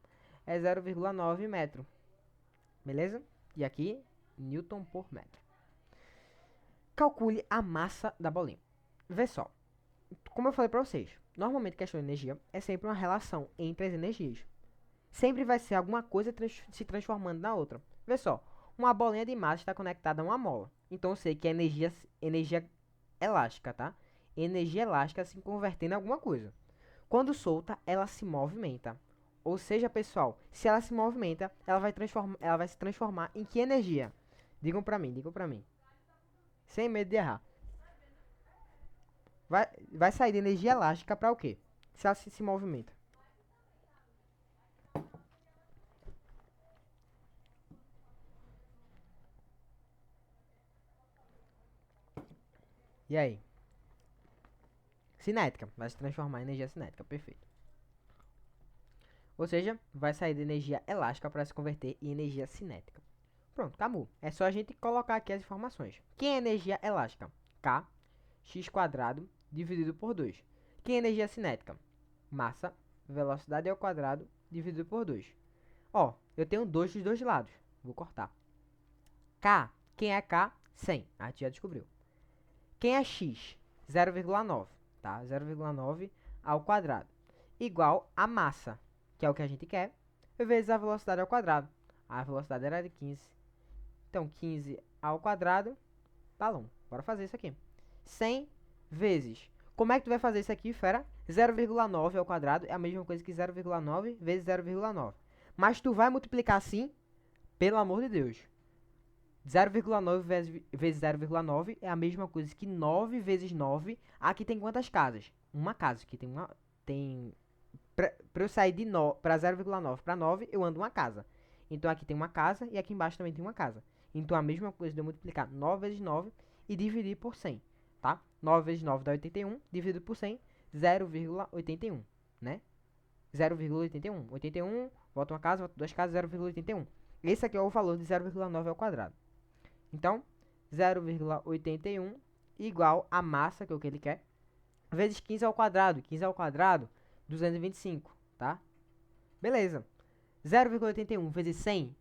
é 0,9 metro. Beleza? E aqui, Newton por metro. Calcule a massa da bolinha. Vê só. Como eu falei para vocês, normalmente questão de energia é sempre uma relação entre as energias. Sempre vai ser alguma coisa se transformando na outra. Vê só, uma bolinha de massa está conectada a uma mola. Então eu sei que é energia elástica, tá? Energia elástica se convertendo em alguma coisa. Quando solta, ela se movimenta. Ou seja, pessoal, se ela se movimenta, ela vai se transformar em que energia? Digam pra mim. Sem medo de errar. Vai sair de energia elástica para o quê? Se ela se movimenta. E aí? Cinética. Vai se transformar em energia cinética. Perfeito. Ou seja, vai sair de energia elástica para se converter em energia cinética. Pronto, acabou. É só a gente colocar aqui as informações. Quem é energia elástica? K, x quadrado, dividido por 2. Quem é energia cinética? Massa, velocidade ao quadrado, dividido por 2. Ó, eu tenho 2 dos dois lados. Vou cortar. K, quem é K? 100. A gente já descobriu. Quem é x? 0,9, tá? 0,9 ao quadrado. Igual a massa, que é o que a gente quer, vezes a velocidade ao quadrado. A velocidade era de 15. Então, 15 ao quadrado, tá bom. Bora fazer isso aqui. 100 vezes. Como é que tu vai fazer isso aqui, fera? 0,9 ao quadrado é a mesma coisa que 0,9 vezes 0,9. Mas tu vai multiplicar assim, pelo amor de Deus. 0,9 vezes 0,9 é a mesma coisa que 9 vezes 9. Aqui tem quantas casas? Uma casa. Aqui tem uma... Pra eu sair de para 0,9 para 9, eu ando uma casa. Então aqui tem uma casa e aqui embaixo também tem uma casa. Então a mesma coisa de eu multiplicar 9 vezes 9 e dividir por 100, tá? 9 vezes 9 dá 81, dividido por 100, 0,81, né? 0,81. 81, volta uma casa, volta duas casas, 0,81. Esse aqui é o valor de 0,9 ao quadrado. Então, 0,81 igual a massa, que é o que ele quer, vezes 15 ao quadrado. 15 ao quadrado, 225, tá? Beleza. 0,81 vezes 100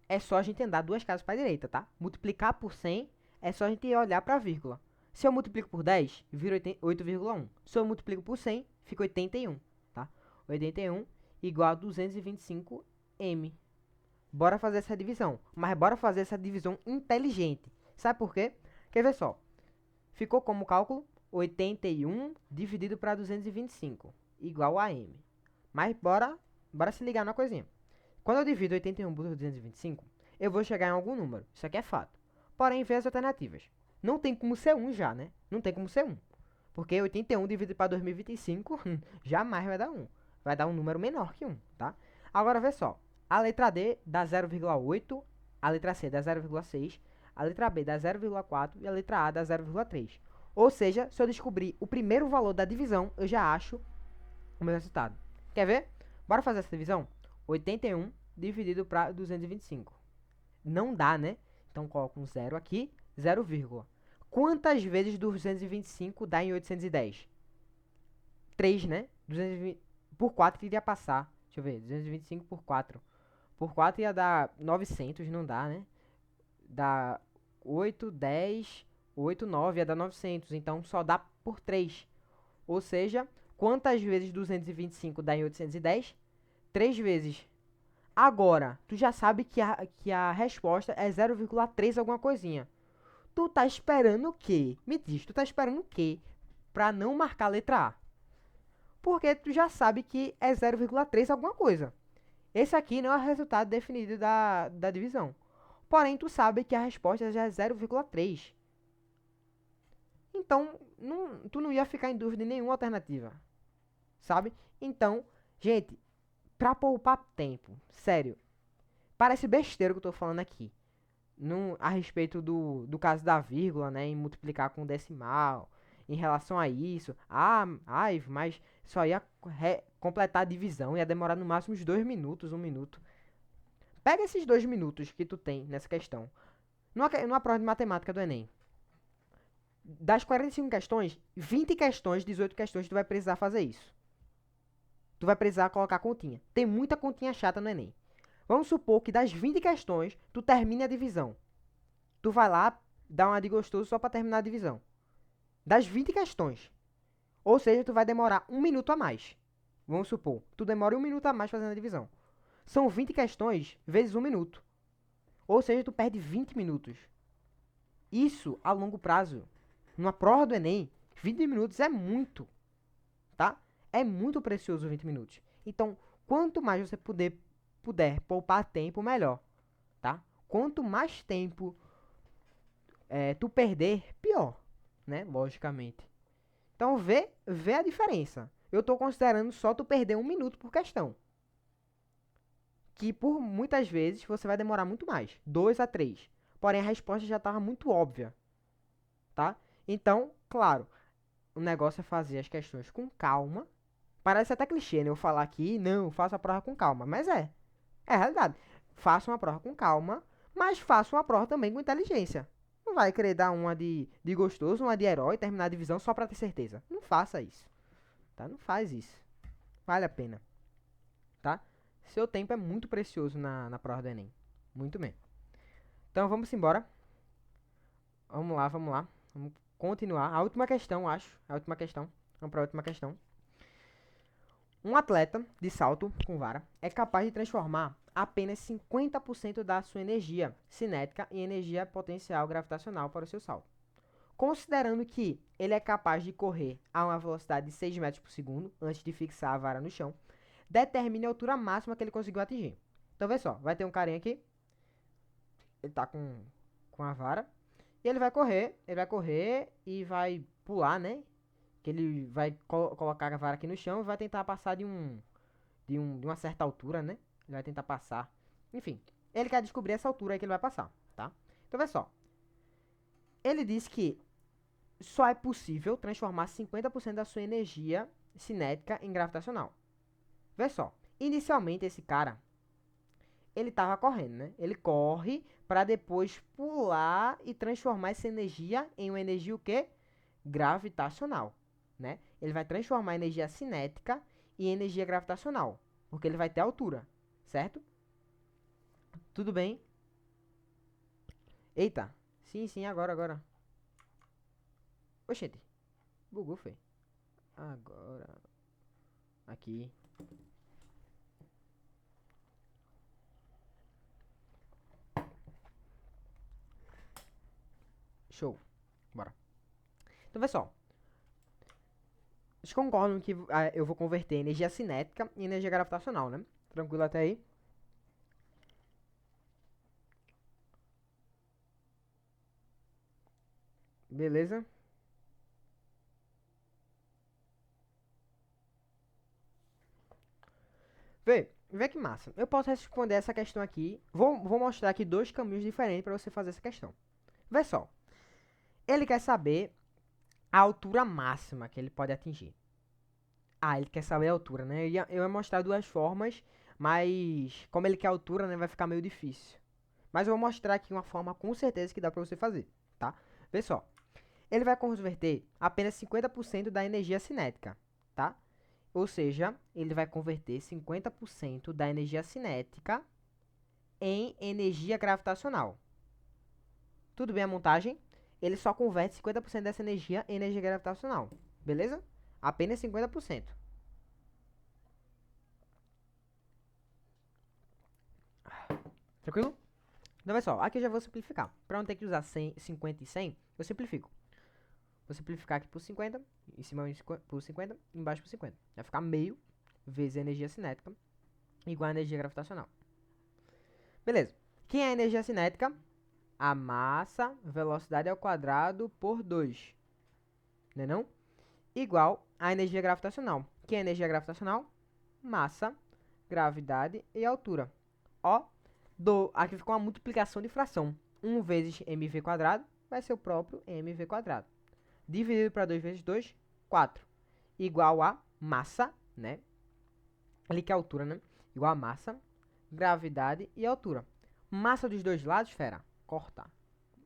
é só a gente andar duas casas para a direita, tá? Multiplicar por 100 é só a gente olhar para a vírgula. Se eu multiplico por 10, vira 8,1. Se eu multiplico por 100, fica 81, tá? 81 igual a 225 m. Bora fazer essa divisão, mas bora fazer essa divisão inteligente. Sabe por quê? Quer ver só? Ficou como cálculo 81 dividido para 225 igual a m. Mas bora se ligar numa coisinha. Quando eu divido 81 por 225, eu vou chegar em algum número. Isso aqui é fato. Porém, vê as alternativas. Não tem como ser 1 já, né? Não tem como ser 1. Porque 81 dividido para 2025 jamais vai dar 1. Vai dar um número menor que 1, tá? Agora, vê só. A letra D dá 0,8, a letra C dá 0,6, a letra B dá 0,4 e a letra A dá 0,3. Ou seja, se eu descobrir o primeiro valor da divisão, eu já acho o meu resultado. Quer ver? Bora fazer essa divisão? 81 dividido para 225. não dá, né? Então coloca um 0 aqui, 0, vírgula. Quantas vezes 225 dá em 810? 3, né? 220 por 4 iria passar. Deixa eu ver, 225 por 4. Por 4 ia dar 900, não dá, né? Dá 8, 10, 8, 9, ia dar 900. Então só dá por 3. Ou seja, quantas vezes 225 dá em 810? 3 vezes. Agora, tu já sabe que a resposta é 0,3 alguma coisinha. Tu tá esperando o quê? Me diz, tu tá esperando o quê pra não marcar a letra A? Porque tu já sabe que é 0,3 alguma coisa. Esse aqui não é o resultado definido da divisão. Porém, tu sabe que a resposta já é 0,3. Então, tu não ia ficar em dúvida em nenhuma alternativa. Sabe? Então, gente, pra poupar tempo, sério, parece besteira o que eu tô falando aqui. A respeito do caso da vírgula, né? Em multiplicar com decimal. Em relação a isso. Ai, mas só ia completar a divisão. Ia demorar no máximo uns 2 minutos, 1 minuto. Pega esses 2 minutos que tu tem nessa questão. Numa prova de matemática do Enem. Das 45 questões, 20 questões, 18 questões, tu vai precisar fazer isso. Tu vai precisar colocar continha. Tem muita continha chata no Enem. Vamos supor que das 20 questões, tu termine a divisão. Tu vai lá, dá uma de gostoso só pra terminar a divisão. Das 20 questões. Ou seja, tu vai demorar 1 minuto a mais. Vamos supor, tu demora 1 minuto a mais fazendo a divisão. São 20 questões vezes 1 minuto. Ou seja, tu perde 20 minutos. Isso, a longo prazo, numa prova do Enem, 20 minutos é muito, tá? É muito precioso 20 minutos. Então, quanto mais você puder poupar tempo, melhor, tá? Quanto mais tempo tu perder, pior, né? Logicamente. Então, vê a diferença. Eu tô considerando só tu perder 1 minuto por questão. Que por muitas vezes você vai demorar muito mais, 2 a 3. Porém, a resposta já estava muito óbvia, tá? Então, claro, o negócio é fazer as questões com calma. Parece até clichê, né? Eu falar aqui, não, faça a prova com calma. Mas é a realidade. Faça uma prova com calma, mas faça uma prova também com inteligência. Não vai querer dar uma de gostoso, uma de herói, terminar a divisão só pra ter certeza. Não faça isso, tá? Não faz isso. Vale a pena, tá? Seu tempo é muito precioso na prova do Enem. Muito bem. Então vamos embora. Vamos lá. Vamos continuar. A última questão, acho. A última questão. Vamos para a última questão. Um atleta de salto com vara é capaz de transformar apenas 50% da sua energia cinética em energia potencial gravitacional para o seu salto. Considerando que ele é capaz de correr a uma velocidade de 6 metros por segundo antes de fixar a vara no chão, determine a altura máxima que ele conseguiu atingir. Então, vê só, vai ter um carinha aqui, ele tá com a vara, e ele vai correr e vai pular, né? Que ele vai colocar a vara aqui no chão e vai tentar passar de uma certa altura, né? Ele vai tentar passar. Enfim, ele quer descobrir essa altura aí que ele vai passar, tá? Então, vê só. Ele diz que só é possível transformar 50% da sua energia cinética em gravitacional. Vê só. Inicialmente, esse cara, ele tava correndo, né? Ele corre para depois pular e transformar essa energia em uma energia o quê? Gravitacional, né? Ele vai transformar a energia cinética em energia gravitacional, porque ele vai ter altura, certo? Tudo bem? Eita. Sim, agora. Oxente. Bugou, foi. Agora. Aqui. Show. Bora. Então, vê só. Vocês concordam que eu vou converter energia cinética em energia gravitacional, né? Tranquilo até aí? Beleza? Vê que massa. Eu posso responder essa questão aqui. Vou mostrar aqui 2 caminhos diferentes para você fazer essa questão. Vê só. Ele quer saber a altura máxima que ele pode atingir. Ele quer saber a altura, né? Eu ia mostrar 2 formas, mas como ele quer altura, né, vai ficar meio difícil. Mas eu vou mostrar aqui uma forma com certeza que dá pra você fazer, tá? Vê só. Ele vai converter apenas 50% da energia cinética, tá? Ou seja, ele vai converter 50% da energia cinética em energia gravitacional. Tudo bem a montagem? Ele só converte 50% dessa energia em energia gravitacional, beleza? Apenas 50%. Tranquilo? Então, olha só, aqui eu já vou simplificar. Para não ter que usar 100, 50 e 100, eu simplifico. Vou simplificar aqui por 50, em cima por 50, embaixo por 50. Vai ficar meio vezes a energia cinética igual a energia gravitacional. Beleza. Quem é a energia cinética? A massa, velocidade ao quadrado por 2. Né não? Igual a energia gravitacional. Quem é a energia gravitacional? Massa, gravidade e altura. Ó, aqui ficou uma multiplicação de fração. 1 vezes mv quadrado vai ser o próprio mv quadrado. Dividido para 2 vezes 2, 4. Igual a massa, né? Ali que é a altura, né? Igual a massa, gravidade e altura. Massa dos dois lados, fera, cortar.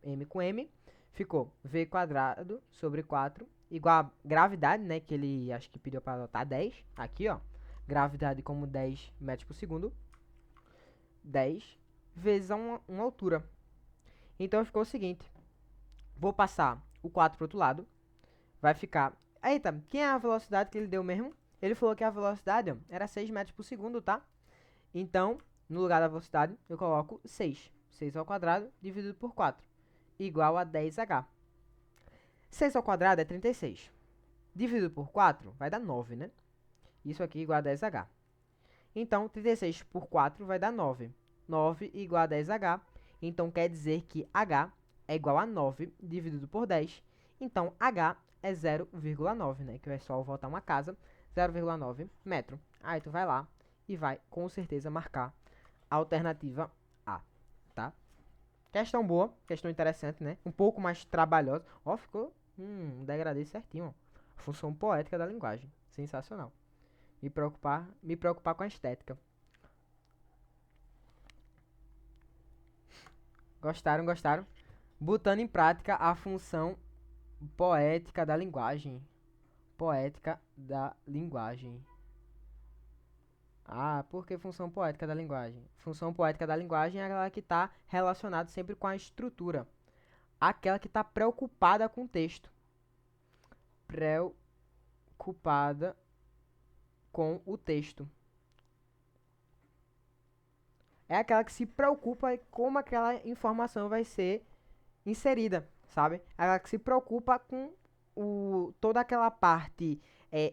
M com M, ficou v quadrado sobre 4, igual a gravidade, né? Que ele acho que pediu para adotar 10. Aqui, ó. Gravidade como 10 metros por segundo. 10 vezes uma altura. Então ficou o seguinte. Vou passar o 4 para o outro lado. Vai ficar... Eita, quem é a velocidade que ele deu mesmo? Ele falou que a velocidade, ó, era 6 metros por segundo, tá? Então, no lugar da velocidade, eu coloco 6. 6 ao quadrado dividido por 4. Igual a 10h. 6 ao quadrado é 36. Dividido por 4 vai dar 9, né? Isso aqui igual a 10h. Então, 36 por 4 vai dar 9. 9 igual a 10h. Então, quer dizer que h é igual a 9 dividido por 10. Então, h é 0,9, né? Que é só voltar uma casa. 0,9 metro. Aí tu vai lá e vai, com certeza, marcar a alternativa A, tá? Questão boa, questão interessante, né? Um pouco mais trabalhosa. Ó, ficou um degradê certinho, ó. Função poética da linguagem. Sensacional. Me preocupar com a estética. Gostaram, gostaram? Botando em prática a função poética da linguagem. Poética da linguagem. Ah, por que função poética da linguagem? Função poética da linguagem é aquela que está relacionada sempre com a estrutura. Aquela que está preocupada com o texto. Preocupada com o texto. É aquela que se preocupa em como aquela informação vai ser inserida, sabe? É aquela que se preocupa com toda aquela parte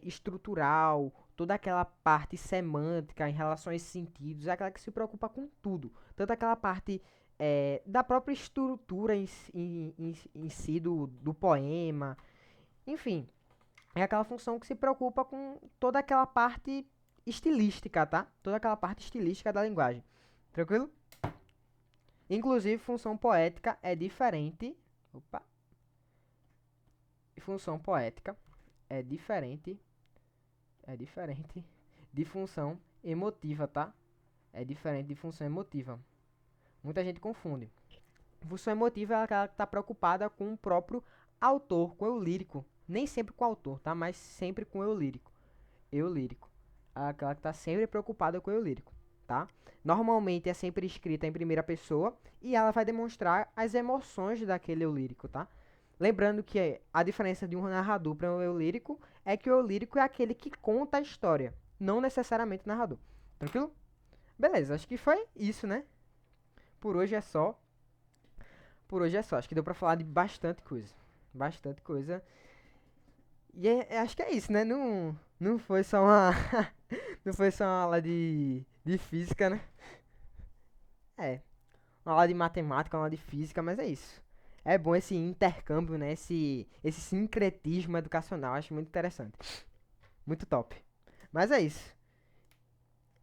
estrutural, toda aquela parte semântica em relação a esses sentidos, é aquela que se preocupa com tudo. Tanto aquela parte da própria estrutura em si do poema. Enfim, é aquela função que se preocupa com toda aquela parte estilística, tá? Toda aquela parte estilística da linguagem. Tranquilo? Inclusive, função poética é diferente. Opa! Função poética é diferente de função emotiva, tá? É diferente de função emotiva. Muita gente confunde. Função emotiva é aquela que está preocupada com o próprio autor, com o eu lírico. Nem sempre com o autor, tá? Mas sempre com o eu lírico. Eu lírico. Aquela que está sempre preocupada com o eu lírico, tá? Normalmente é sempre escrita em primeira pessoa e ela vai demonstrar as emoções daquele eu lírico, tá? Lembrando que a diferença de um narrador para um eu lírico é que o eu lírico é aquele que conta a história, não necessariamente o narrador. Tranquilo? Beleza, acho que foi isso, né? Por hoje é só. Por hoje é só. Acho que deu pra falar de bastante coisa. Bastante coisa. E acho que é isso, né? Não foi só uma. Não foi só uma aula de física, né? É. Uma aula de matemática, uma aula de física, mas é isso. É bom esse intercâmbio, né? Esse sincretismo educacional. Acho muito interessante. Muito top. Mas é isso.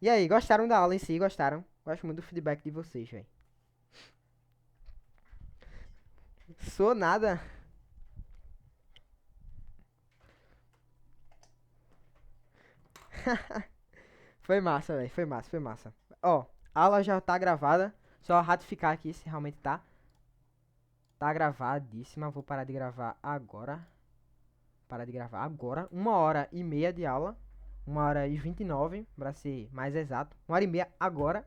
E aí, gostaram da aula em si? Gostaram? Gosto muito do feedback de vocês, velho. Sou nada. Foi massa, velho. Foi massa, foi massa. Ó, a aula já tá gravada. Só ratificar aqui se realmente tá gravadíssima. Vou parar de gravar agora. Parar de gravar agora. 1h30 de aula. 1h29, pra ser mais exato. 1h30 agora.